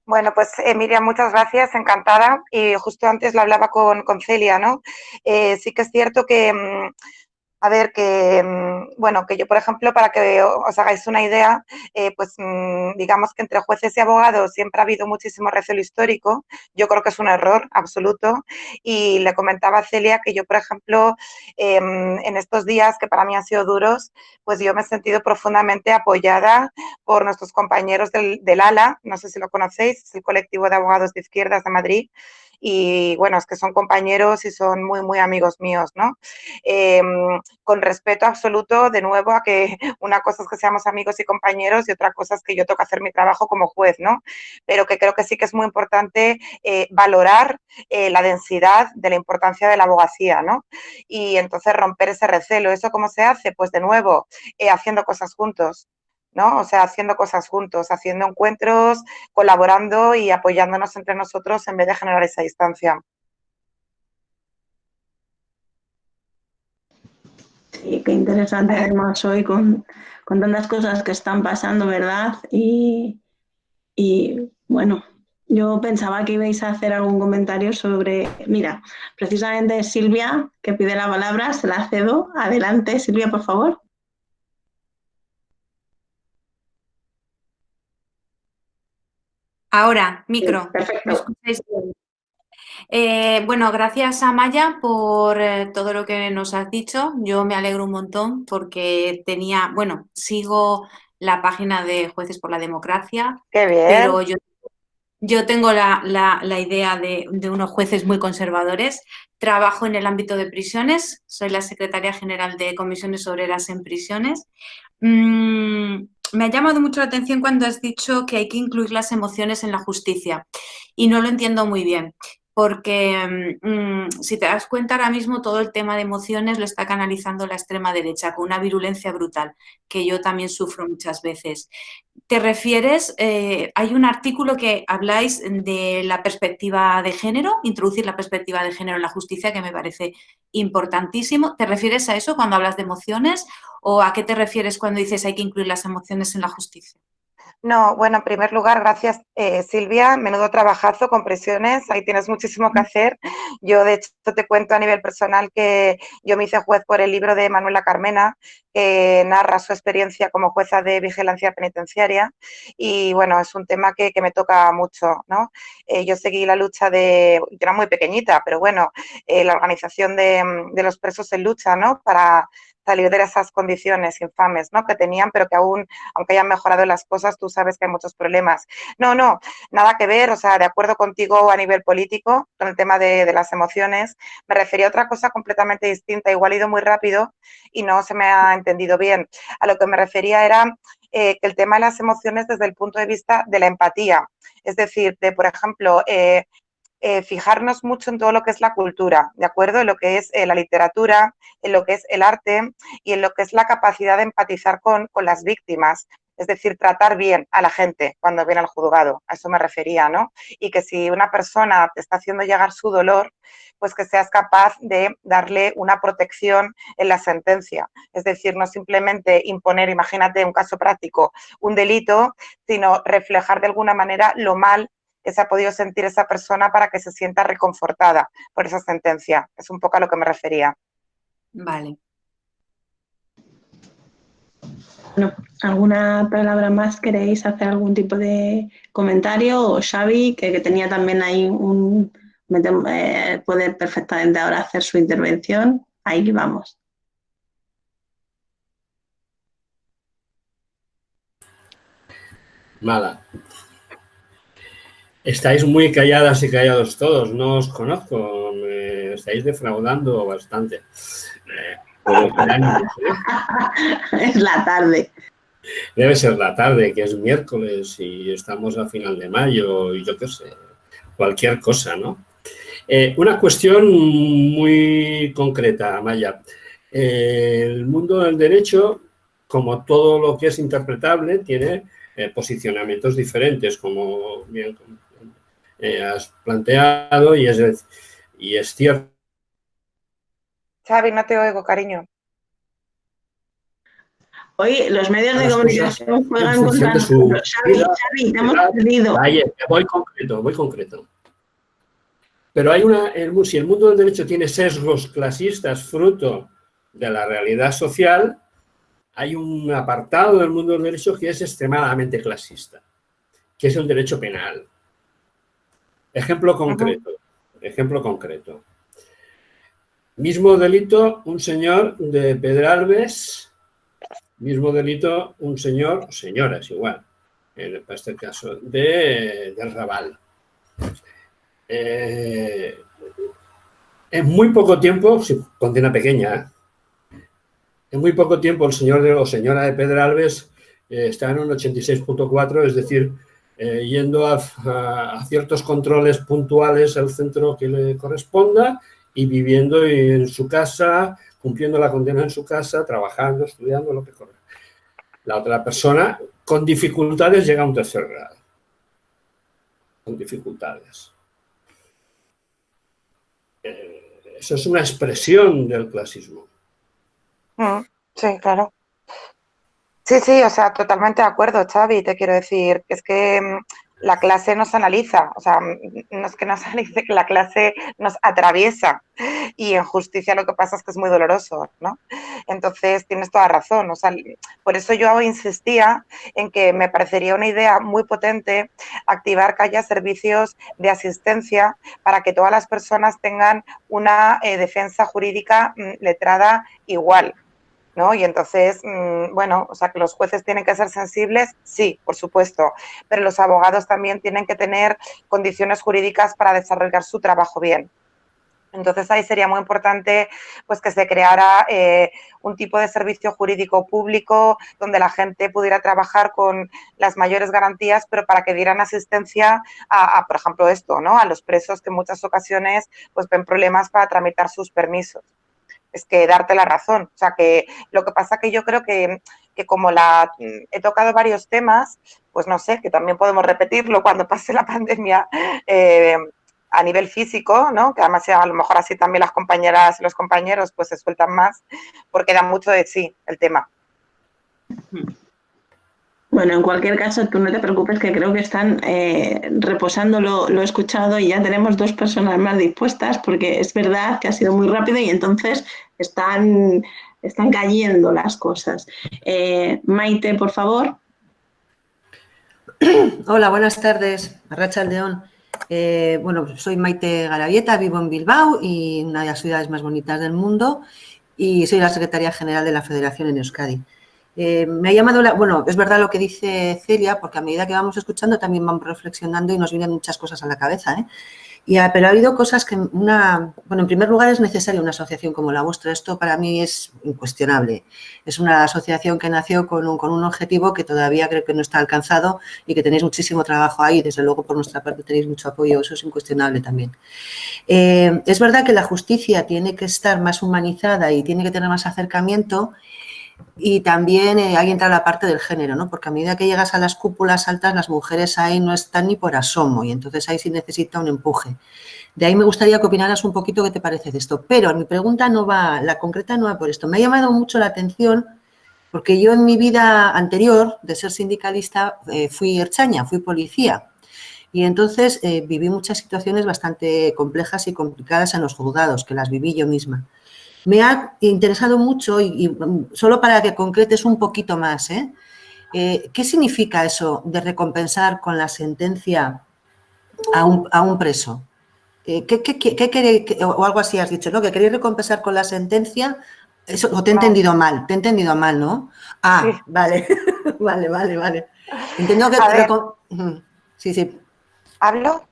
Bueno, pues Miriam, muchas gracias, encantada. Y justo antes lo hablaba con Celia, ¿no? Sí que es cierto que, a ver, bueno, que yo, por ejemplo, para que os hagáis una idea, pues digamos que entre jueces y abogados siempre ha habido muchísimo recelo histórico. Yo creo que es un error absoluto. Y le comentaba a Celia que yo, por ejemplo, en estos días que para mí han sido duros, pues yo me he sentido profundamente apoyada por nuestros compañeros del ALA, no sé si lo conocéis, es el colectivo de abogados de izquierdas de Madrid. Y bueno, es que son compañeros y son muy, muy amigos míos, ¿no? Con respeto absoluto, de nuevo, a que una cosa es que seamos amigos y compañeros y otra cosa es que yo tengo que hacer mi trabajo como juez, ¿no? Pero que creo que sí que es muy importante valorar la densidad de la importancia de la abogacía, ¿no? Y entonces romper ese recelo. ¿Eso cómo se hace? Pues de nuevo, haciendo cosas juntos, ¿no? O sea, haciendo cosas juntos, haciendo encuentros, colaborando y apoyándonos entre nosotros en vez de generar esa distancia. Sí, qué interesante además hoy con tantas cosas que están pasando, ¿verdad? Y bueno, yo pensaba que ibais a hacer algún comentario sobre, mira, precisamente Silvia, que pide la palabra, se la cedo. Adelante, Silvia, por favor. Ahora, micro. Perfecto. ¿Me escucháis? Bueno, gracias Amaya por todo lo que nos has dicho. Yo me alegro un montón porque sigo la página de Jueces por la Democracia, Qué bien. pero yo tengo la idea de unos jueces muy conservadores. Trabajo en el ámbito de prisiones, soy la secretaria general de Comisiones Obreras en Prisiones. Me ha llamado mucho la atención cuando has dicho que hay que incluir las emociones en la justicia y no lo entiendo muy bien. Porque si te das cuenta ahora mismo todo el tema de emociones lo está canalizando la extrema derecha con una virulencia brutal que yo también sufro muchas veces. ¿Te refieres? Hay un artículo que habláis de la perspectiva de género, introducir la perspectiva de género en la justicia, que me parece importantísimo. ¿Te refieres a eso cuando hablas de emociones o a qué te refieres cuando dices hay que incluir las emociones en la justicia? No, bueno, en primer lugar, gracias Silvia, menudo trabajazo con prisiones, ahí tienes muchísimo que hacer. Yo de hecho te cuento a nivel personal que yo me hice juez por el libro de Manuela Carmena, que narra su experiencia como jueza de vigilancia penitenciaria y bueno, es un tema que me toca mucho, ¿no? Yo seguí la lucha yo era muy pequeñita, pero bueno, la organización de los presos en lucha, ¿no? Para salir de esas condiciones infames, ¿no? Que tenían, pero que aún, aunque hayan mejorado las cosas, tú sabes que hay muchos problemas. No, nada que ver, o sea, de acuerdo contigo a nivel político, con el tema de las emociones, me refería a otra cosa completamente distinta, igual he ido muy rápido y no se me ha entendido bien. A lo que me refería era que el tema de las emociones desde el punto de vista de la empatía, es decir, de, por ejemplo, fijarnos mucho en todo lo que es la cultura, ¿de acuerdo? En lo que es la literatura, en lo que es el arte y en lo que es la capacidad de empatizar con las víctimas. Es decir, tratar bien a la gente cuando viene al juzgado, a eso me refería, ¿no? Y que si una persona te está haciendo llegar su dolor, pues que seas capaz de darle una protección en la sentencia. Es decir, no simplemente imponer, imagínate un caso práctico, un delito, sino reflejar de alguna manera lo mal que se ha podido sentir esa persona para que se sienta reconfortada por esa sentencia. Es un poco a lo que me refería. Vale. Bueno, ¿alguna palabra más? ¿Queréis hacer algún tipo de comentario? O Xavi, que tenía también ahí puede perfectamente ahora hacer su intervención. Ahí vamos. Mala. Estáis muy calladas y callados todos, no os conozco, me estáis defraudando bastante. Es la tarde. Debe ser la tarde, que es miércoles y estamos a final de mayo y yo qué sé, cualquier cosa, ¿no? Una cuestión muy concreta, Maya. El mundo del derecho, como todo lo que es interpretable, tiene posicionamientos diferentes, como bien has planteado, y es cierto. Xavi, no te oigo, cariño. Hoy los medios de comunicación juegan contra nosotros. Xavi, te hemos perdido. Vaya, voy concreto. Pero si el mundo del derecho tiene sesgos clasistas fruto de la realidad social, hay un apartado del mundo del derecho que es extremadamente clasista, que es el derecho penal. Ejemplo concreto. Mismo delito, un señor de Pedralbes, mismo delito, un señor, o señora, es igual, en este caso, del Raval. En muy poco tiempo, condena pequeña, en muy poco tiempo el señor o señora de Pedralbes está en un 86.4, es decir, yendo a ciertos controles puntuales al centro que le corresponda y viviendo en su casa, cumpliendo la condena en su casa, trabajando, estudiando, lo que corre. La otra persona, con dificultades, llega a un tercer grado. Con dificultades. Eso es una expresión del clasismo. Sí, claro. Sí, o sea, totalmente de acuerdo, Xavi, te quiero decir, es que la clase nos analiza, o sea, no es que nos analice, que la clase nos atraviesa, y en justicia lo que pasa es que es muy doloroso, ¿no? Entonces tienes toda razón, o sea, por eso yo insistía en que me parecería una idea muy potente activar que haya servicios de asistencia para que todas las personas tengan una defensa jurídica letrada igual, ¿no? Y entonces, bueno, o sea, que los jueces tienen que ser sensibles, sí, por supuesto, pero los abogados también tienen que tener condiciones jurídicas para desarrollar su trabajo bien. Entonces ahí sería muy importante pues que se creara un tipo de servicio jurídico público donde la gente pudiera trabajar con las mayores garantías, pero para que dieran asistencia por ejemplo, esto, ¿no? A los presos que en muchas ocasiones pues ven problemas para tramitar sus permisos. Es que darte la razón. O sea, que lo que pasa que yo creo que como he tocado varios temas, pues no sé, que también podemos repetirlo cuando pase la pandemia a nivel físico, ¿no? Que además a lo mejor así también las compañeras y los compañeros pues se sueltan más, porque da mucho de sí el tema. Bueno, en cualquier caso, tú no te preocupes, que creo que están reposando lo escuchado y ya tenemos 2 personas más dispuestas, porque es verdad que ha sido muy rápido y entonces están cayendo las cosas. Maite, por favor. Hola, buenas tardes. Arratsaldeon. Bueno, soy Maite Garavieta, vivo en Bilbao, y una de las ciudades más bonitas del mundo, y soy la secretaria general de la Federación en Euskadi. Me ha llamado bueno, es verdad lo que dice Celia, porque a medida que vamos escuchando también vamos reflexionando y nos vienen muchas cosas a la cabeza, ¿eh? Pero ha habido cosas que bueno, en primer lugar es necesaria una asociación como la vuestra. Esto para mí es incuestionable. Es una asociación que nació con un objetivo que todavía creo que no está alcanzado y que tenéis muchísimo trabajo ahí. Desde luego, por nuestra parte tenéis mucho apoyo. Eso es incuestionable también. Es verdad que la justicia tiene que estar más humanizada y tiene que tener más acercamiento. Y también ahí entra la parte del género, ¿no? Porque a medida que llegas a las cúpulas altas, las mujeres ahí no están ni por asomo, y entonces ahí sí necesita un empuje. De ahí me gustaría que opinaras un poquito qué te parece de esto. Pero mi pregunta la concreta no va por esto. Me ha llamado mucho la atención porque yo en mi vida anterior de ser sindicalista fui ertzaina, fui policía. Y entonces viví muchas situaciones bastante complejas y complicadas en los juzgados, que las viví yo misma. Me ha interesado mucho, y solo para que concretes un poquito más, ¿qué significa eso de recompensar con la sentencia a un preso? O algo así has dicho, ¿no? Que queréis recompensar con la sentencia. Eso, o te he entendido mal, ¿no? Ah, sí. Vale, vale. Entiendo que... Sí. ¿Hablo?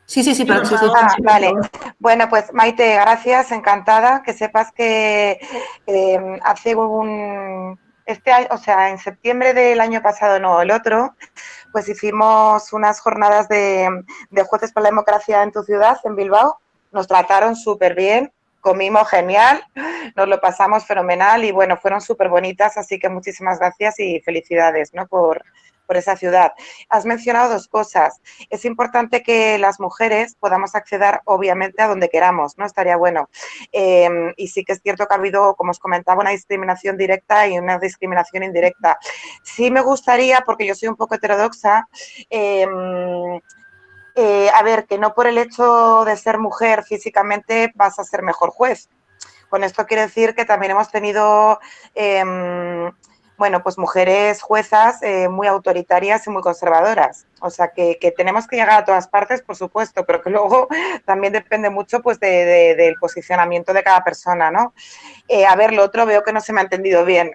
Sí, pero sí. Vale. Bueno, pues Maite, gracias, encantada. Que sepas que hace en septiembre del año pasado, no, el otro, pues hicimos unas jornadas de jueces por la democracia en tu ciudad, en Bilbao. Nos trataron súper bien, comimos genial, nos lo pasamos fenomenal y bueno, fueron súper bonitas, así que muchísimas gracias y felicidades, ¿no? por esa ciudad. Has mencionado 2 cosas. Es importante que las mujeres podamos acceder, obviamente, a donde queramos, ¿no? Estaría bueno. Y sí que es cierto que ha habido, como os comentaba, una discriminación directa y una discriminación indirecta. Sí me gustaría, porque yo soy un poco heterodoxa, a ver, que no por el hecho de ser mujer físicamente vas a ser mejor juez. Con esto quiero decir que también hemos tenido... pues mujeres juezas muy autoritarias y muy conservadoras. O sea, que tenemos que llegar a todas partes, por supuesto, pero que luego también depende mucho pues del posicionamiento de cada persona, ¿no? A ver, lo otro veo que no se me ha entendido bien.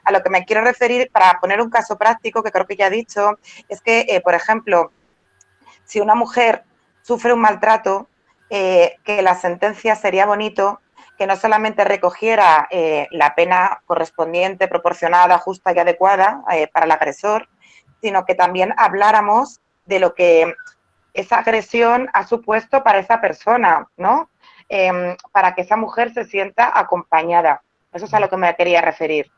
A lo que me quiero referir, para poner un caso práctico, que creo que ya he dicho, es que, por ejemplo, si una mujer sufre un maltrato, que la sentencia sería bonito que no solamente recogiera la pena correspondiente, proporcionada, justa y adecuada para el agresor, sino que también habláramos de lo que esa agresión ha supuesto para esa persona, ¿no? Para que esa mujer se sienta acompañada. Eso es a lo que me quería referir.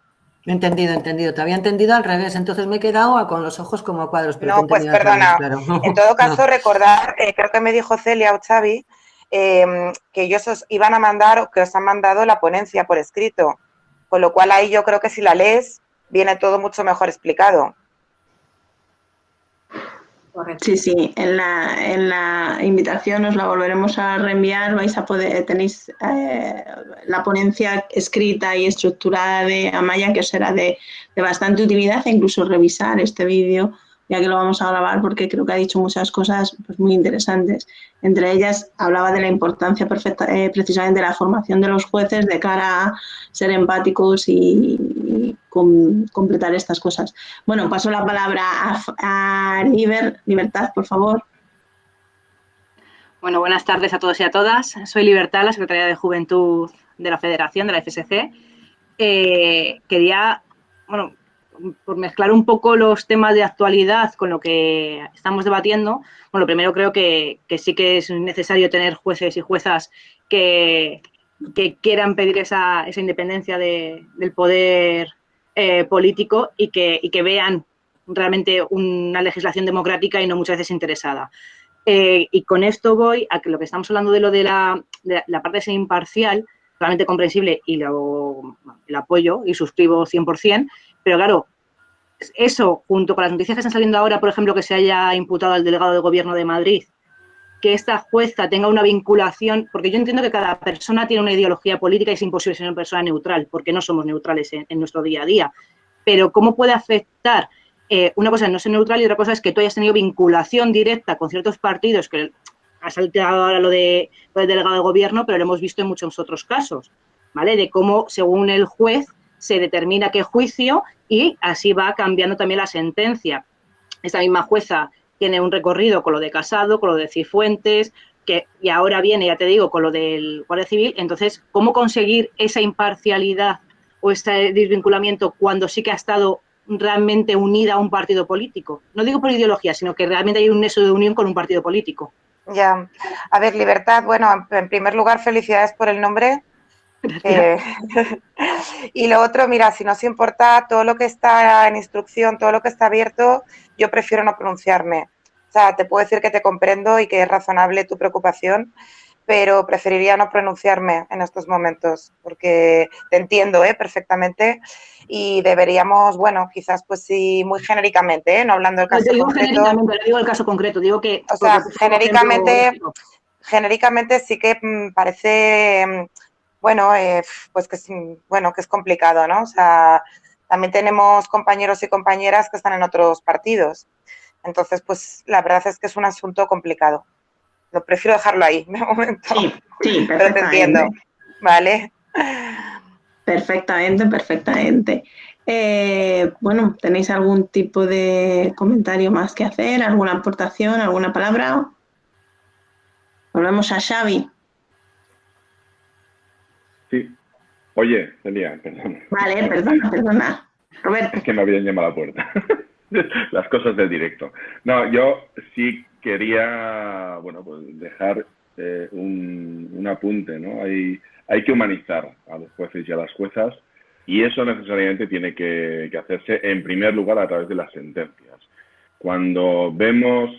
Entendido. Te había entendido al revés, entonces me he quedado con los ojos como a cuadros. Pero no, pues perdona. Claro. En todo caso, recordar, creo que me dijo Celia o Xavi, que ellos os iban a mandar o que os han mandado la ponencia por escrito, con lo cual ahí yo creo que si la lees viene todo mucho mejor explicado. Correcto. Sí, sí, en la invitación os la volveremos a reenviar, vais a poder, tenéis la ponencia escrita y estructurada de Amaya, que os será de bastante utilidad, e incluso revisar este vídeo, ya que lo vamos a grabar, porque creo que ha dicho muchas cosas pues, muy interesantes. Entre ellas, hablaba de la importancia precisamente de la formación de los jueces de cara a ser empáticos y completar estas cosas. Bueno, paso la palabra a Libertad, por favor. Bueno, buenas tardes a todos y a todas. Soy Libertad, la Secretaria de Juventud de la Federación, de la FSC. Quería, bueno, por mezclar un poco los temas de actualidad con lo que estamos debatiendo, bueno, primero creo que sí que es necesario tener jueces y juezas que quieran pedir esa independencia del poder político y que vean realmente una legislación democrática y no muchas veces interesada. Y con esto voy a que lo que estamos hablando de la parte de ser imparcial, totalmente comprensible y lo apoyo y suscribo 100%, pero claro, eso junto con las noticias que están saliendo ahora, por ejemplo, que se haya imputado al delegado de gobierno de Madrid, que esta jueza tenga una vinculación, porque yo entiendo que cada persona tiene una ideología política y es imposible ser una persona neutral, porque no somos neutrales en nuestro día a día, pero ¿cómo puede afectar? Una cosa es no ser neutral y otra cosa es que tú hayas tenido vinculación directa con ciertos partidos, que ha saltado ahora lo del delegado de gobierno, pero lo hemos visto en muchos otros casos, ¿vale? De cómo, según el juez, se determina qué juicio y así va cambiando también la sentencia. Esta misma jueza tiene un recorrido con lo de Casado, con lo de Cifuentes, y ahora viene, ya te digo, con lo del Guardia Civil. Entonces, ¿cómo conseguir esa imparcialidad o ese desvinculamiento cuando sí que ha estado realmente unida a un partido político? No digo por ideología, sino que realmente hay un nexo de unión con un partido político. Ya. A ver, Libertad, bueno, en primer lugar, felicidades por el nombre. Y lo otro, mira, si no os importa, todo lo que está en instrucción, todo lo que está abierto, yo prefiero no pronunciarme. O sea, te puedo decir que te comprendo y que es razonable tu preocupación, pero preferiría no pronunciarme en estos momentos, porque te entiendo perfectamente y deberíamos, bueno, quizás pues sí, muy genéricamente, no hablando del caso concreto. Genéricamente, no digo el caso concreto, digo que... O sea, genéricamente sí que parece, bueno, pues que es complicado, ¿no? O sea, también tenemos compañeros y compañeras que están en otros partidos. Entonces, pues la verdad es que es un asunto complicado. Lo prefiero dejarlo ahí, de momento. Sí, perfectamente. Pero te entiendo, ¿vale? Perfectamente. Bueno, ¿tenéis algún tipo de comentario más que hacer? ¿Alguna aportación? ¿Alguna palabra? Volvemos a Xavi. Sí. Oye, Celia, perdón. Vale, perdona. Roberto. Es que me habían llamado a la puerta. Las cosas del directo. No, yo sí quería, bueno, pues dejar un apunte, ¿no? Hay que humanizar a los jueces y a las juezas y eso necesariamente tiene que hacerse en primer lugar a través de las sentencias. Cuando vemos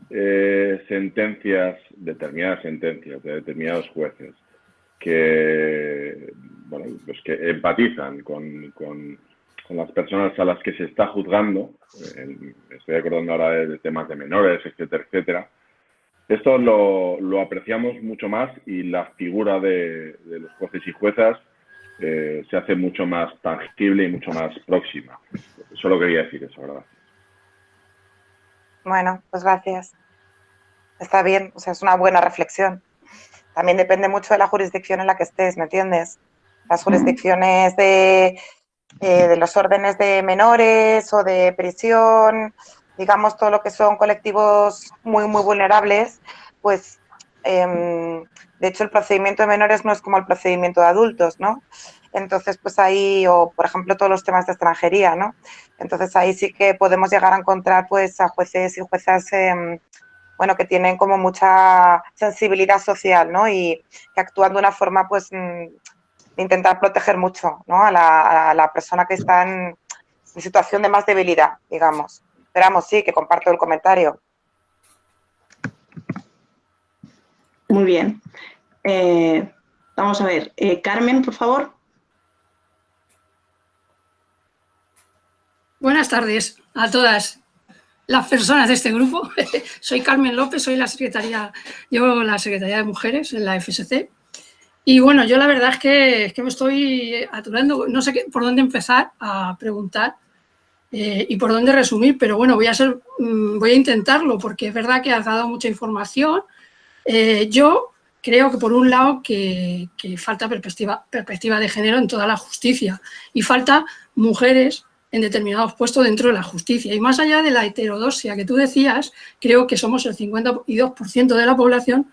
determinadas sentencias de determinados jueces que, bueno, pues que empatizan con las personas a las que se está juzgando, estoy acordando ahora de temas de menores, etcétera, etcétera. Esto lo apreciamos mucho más y la figura de los jueces y juezas se hace mucho más tangible y mucho más próxima. Solo quería decir eso, ¿verdad? Bueno, pues gracias. Está bien, o sea, es una buena reflexión. También depende mucho de la jurisdicción en la que estés, ¿me entiendes? Las jurisdicciones de los órdenes de menores o de prisión, digamos, todo lo que son colectivos muy, muy vulnerables, pues, de hecho, el procedimiento de menores no es como el procedimiento de adultos, ¿no? Entonces, pues ahí, o por ejemplo, todos los temas de extranjería, ¿no? Entonces, ahí sí que podemos llegar a encontrar, pues, a jueces y juezas, bueno, que tienen como mucha sensibilidad social, ¿no? Y que actúan de una forma, pues, de intentar proteger mucho, ¿no? a la persona que está en situación de más debilidad, digamos. Pero vamos, sí, que comparto el comentario. Muy bien. Vamos a ver. Carmen, por favor. Buenas tardes a todas. las personas de este grupo. Soy Carmen López, soy llevo la Secretaría de Mujeres en la FSC. Y bueno, yo la verdad es que me estoy aturando, no sé por dónde empezar a preguntar y por dónde resumir, pero bueno, voy a intentarlo porque es verdad que has dado mucha información. Yo creo que por un lado que falta perspectiva de género en toda la justicia y falta mujeres en determinados puestos dentro de la justicia. Y más allá de la heterodoxia que tú decías, creo que somos el 52% de la población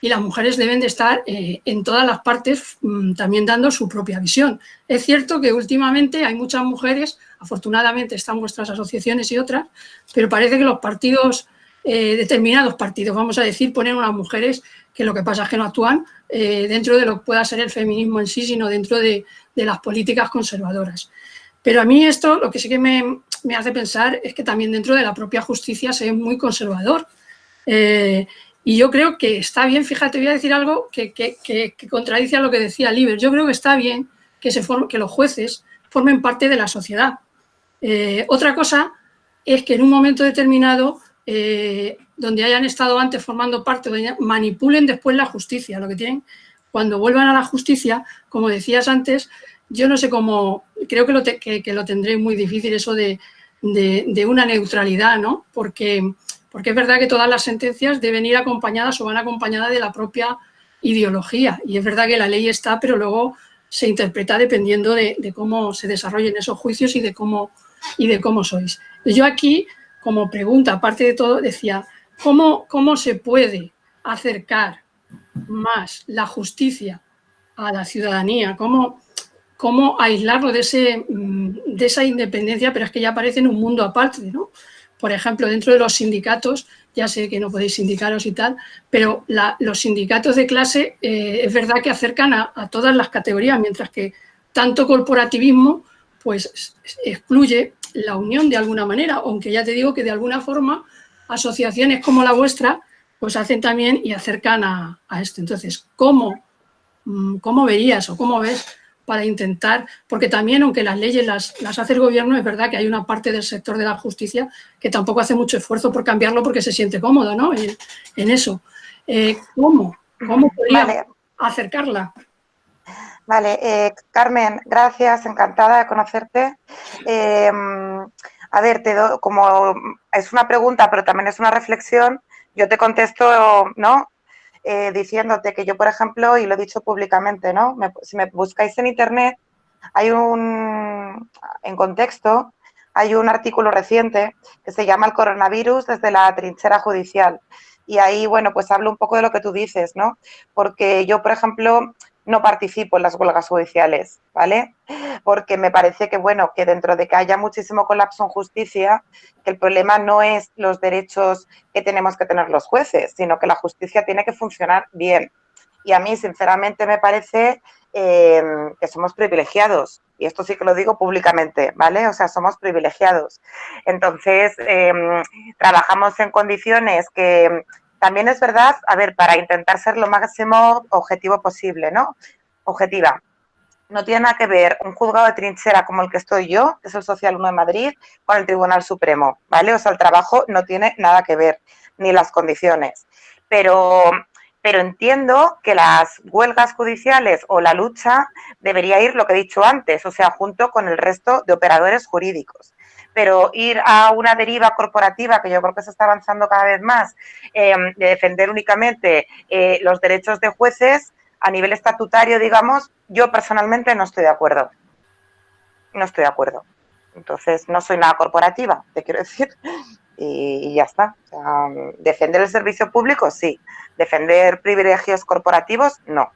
y las mujeres deben de estar en todas las partes también dando su propia visión. Es cierto que últimamente hay muchas mujeres, afortunadamente están vuestras asociaciones y otras, pero parece que los partidos, determinados partidos, vamos a decir, ponen unas mujeres que lo que pasa es que no actúan dentro de lo que pueda ser el feminismo en sí, sino dentro de las políticas conservadoras. Pero a mí esto lo que sí que me hace pensar es que también dentro de la propia justicia se es muy conservador. Y yo creo que está bien, fíjate, voy a decir algo que contradice a lo que decía Liber. Yo creo que está bien que los jueces formen parte de la sociedad. Otra cosa es que en un momento determinado, donde hayan estado antes formando parte, manipulen después la justicia. Lo que tienen, cuando vuelvan a la justicia, como decías antes, yo no sé cómo, creo que lo tendré muy difícil eso de una neutralidad, ¿no? Porque es verdad que todas las sentencias deben ir acompañadas o van acompañadas de la propia ideología. Y es verdad que la ley está, pero luego se interpreta dependiendo de cómo se desarrollen esos juicios y de cómo sois. Yo aquí, como pregunta, aparte de todo, decía, ¿cómo se puede acercar más la justicia a la ciudadanía? ¿Cómo aislarlo de esa independencia? Pero es que ya parece en un mundo aparte, ¿no? Por ejemplo, dentro de los sindicatos, ya sé que no podéis sindicaros y tal, pero los sindicatos de clase es verdad que acercan a todas las categorías, mientras que tanto corporativismo pues excluye la unión de alguna manera, aunque ya te digo que de alguna forma asociaciones como la vuestra pues hacen también y acercan a esto. Entonces, ¿cómo verías o cómo ves para intentar, porque también aunque las leyes las hace el gobierno, es verdad que hay una parte del sector de la justicia que tampoco hace mucho esfuerzo por cambiarlo porque se siente cómodo, ¿no? En eso. ¿Cómo podría acercarla? Vale, Carmen, gracias, encantada de conocerte. A ver, como es una pregunta, pero también es una reflexión, yo te contesto, ¿no? Diciéndote que yo, por ejemplo, y lo he dicho públicamente, ¿no? Si me buscáis en internet, en contexto, hay un artículo reciente que se llama El coronavirus desde la trinchera judicial. Y ahí, bueno, pues hablo un poco de lo que tú dices, ¿no? Porque yo, por ejemplo, no participo en las huelgas judiciales, ¿vale? Porque me parece que, bueno, que dentro de que haya muchísimo colapso en justicia, que el problema no es los derechos que tenemos que tener los jueces, sino que la justicia tiene que funcionar bien. Y a mí, sinceramente, me parece que somos privilegiados. Y esto sí que lo digo públicamente, ¿vale? O sea, somos privilegiados. Entonces, trabajamos en condiciones que también es verdad, a ver, para intentar ser lo máximo objetivo posible, ¿no? Objetiva. No tiene nada que ver un juzgado de trinchera como el que estoy yo, que es el Social 1 de Madrid, con el Tribunal Supremo, ¿vale? O sea, el trabajo no tiene nada que ver, ni las condiciones. Pero entiendo que las huelgas judiciales o la lucha debería ir, lo que he dicho antes, o sea, junto con el resto de operadores jurídicos. Pero ir a una deriva corporativa, que yo creo que se está avanzando cada vez más, de defender únicamente los derechos de jueces a nivel estatutario, digamos, yo personalmente no estoy de acuerdo. No estoy de acuerdo. Entonces, no soy nada corporativa, te quiero decir, y ya está. O sea, defender el servicio público, sí. Defender privilegios corporativos, no.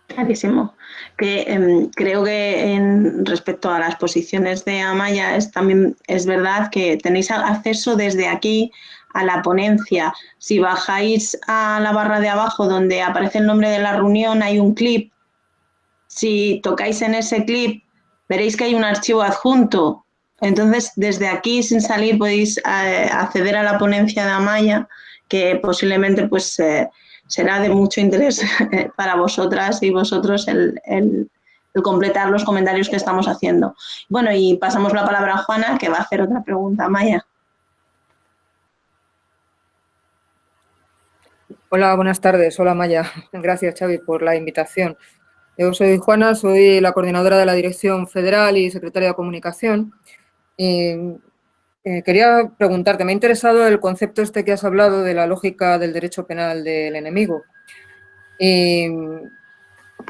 Clarísimo. Creo que respecto a las posiciones de Amaya también es verdad que tenéis acceso desde aquí a la ponencia. Si bajáis a la barra de abajo donde aparece el nombre de la reunión hay un clip. Si tocáis en ese clip veréis que hay un archivo adjunto. Entonces desde aquí sin salir podéis acceder a la ponencia de Amaya, que posiblemente pues será de mucho interés para vosotras y vosotros el completar los comentarios que estamos haciendo. Bueno, y pasamos la palabra a Juana, que va a hacer otra pregunta. Maya. Hola, buenas tardes. Hola, Maya. Gracias, Xavi, por la invitación. Yo soy Juana, soy la coordinadora de la Dirección Federal y secretaria de Comunicación. Quería preguntarte, me ha interesado el concepto este que has hablado de la lógica del derecho penal del enemigo.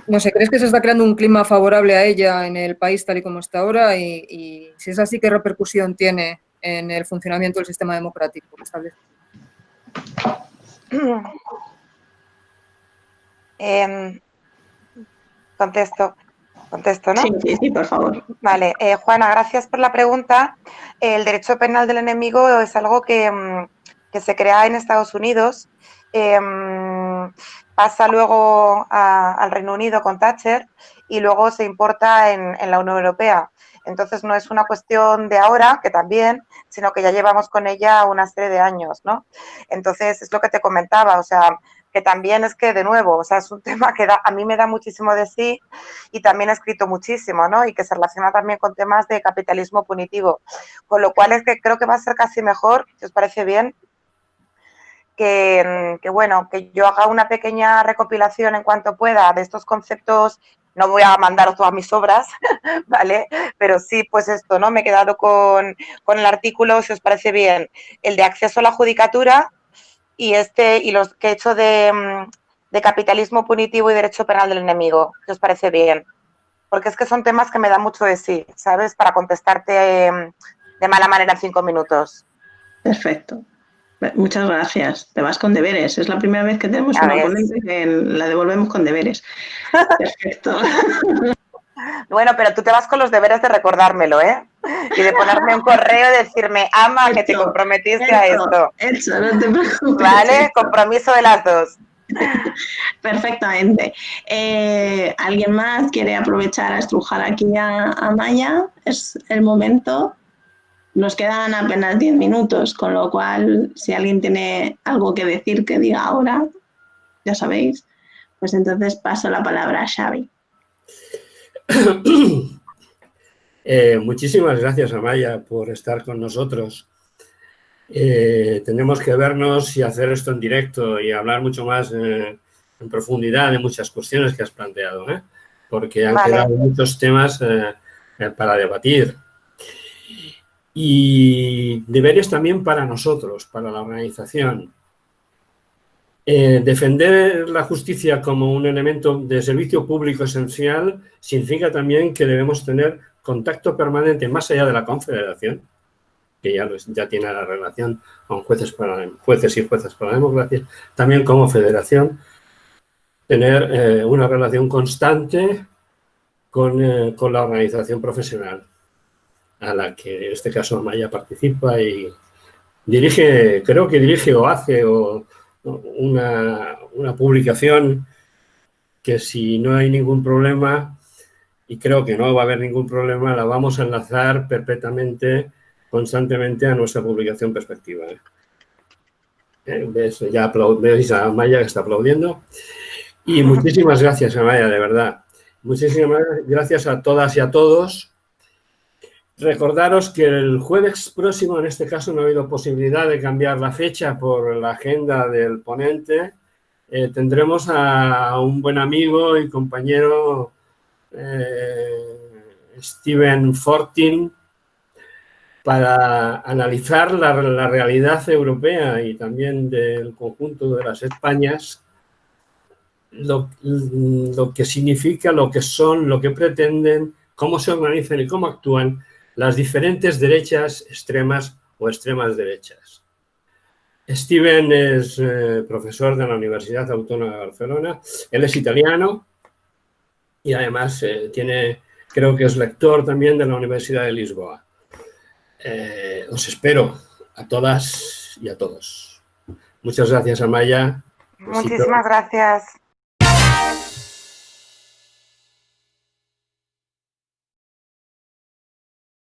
No sé, ¿crees que se está creando un clima favorable a ella en el país tal y como está ahora? Y si es así, ¿qué repercusión tiene en el funcionamiento del sistema democrático que establece? Contesto, ¿no? Sí, por favor. Vale, Juana, gracias por la pregunta. El derecho penal del enemigo es algo que se crea en Estados Unidos, pasa luego al Reino Unido con Thatcher y luego se importa en la Unión Europea. Entonces no es una cuestión de ahora, que también, sino que ya llevamos con ella una serie de años, ¿no? Entonces es lo que te comentaba, o sea, que también es que, de nuevo, o sea, es un tema que a mí me da muchísimo de sí y también he escrito muchísimo, ¿no? Y que se relaciona también con temas de capitalismo punitivo. Con lo cual es que creo que va a ser casi mejor, si os parece bien, que yo haga una pequeña recopilación en cuanto pueda de estos conceptos. No voy a mandaros todas mis obras, ¿vale? Pero sí, pues esto, ¿no? Me he quedado con el artículo, si os parece bien, el de acceso a la judicatura y los que he hecho de capitalismo punitivo y derecho penal del enemigo, si os parece bien. Porque es que son temas que me dan mucho de sí, ¿sabes? Para contestarte de mala manera en 5 minutos. Perfecto. Muchas gracias. Te vas con deberes. Es la primera vez que tenemos una ponente que la devolvemos con deberes. Perfecto. Bueno, pero tú te vas con los deberes de recordármelo, ¿eh? Y de ponerme un correo y decirme, Ama, que te comprometiste a esto. Eso, no te preocupes. ¿Vale? Compromiso de las dos. Perfectamente. ¿Alguien más quiere aprovechar a estrujar aquí a Maya? Es el momento. Nos quedan apenas 10 minutos, con lo cual, si alguien tiene algo que decir que diga ahora, ya sabéis, pues entonces paso la palabra a Xavi. Muchísimas gracias, Amaya, por estar con nosotros. Tenemos que vernos y hacer esto en directo y hablar mucho más en profundidad de muchas cuestiones que has planteado, porque han quedado muchos temas para debatir. Y deberes también para nosotros, para la organización. Defender la justicia como un elemento de servicio público esencial significa también que debemos tener contacto permanente más allá de la Confederación, que ya tiene la relación con jueces y juezas para la democracia, también como federación, tener una relación constante con la organización profesional a la que en este caso Amaya participa y dirige, creo que dirige o hace una publicación que, si no hay ningún problema, y creo que no va a haber ningún problema, la vamos a enlazar perpetuamente, constantemente a nuestra publicación Perspectiva. ¿Ves? Ya veis a Amaya que está aplaudiendo. Y muchísimas gracias, Amaya, de verdad. Muchísimas gracias a todas y a todos. Recordaros que el jueves próximo, en este caso, no ha habido posibilidad de cambiar la fecha por la agenda del ponente. Tendremos a un buen amigo y compañero, Stephen Fortin, para analizar la realidad europea y también del conjunto de las Españas, lo que significa, lo que son, lo que pretenden, cómo se organizan y cómo actúan las diferentes derechas extremas o extremas derechas. Steven es profesor de la Universidad Autónoma de Barcelona. Él es italiano y además creo que es lector también de la Universidad de Lisboa. Os espero a todas y a todos. Muchas gracias, Amaya. Muchísimas gracias.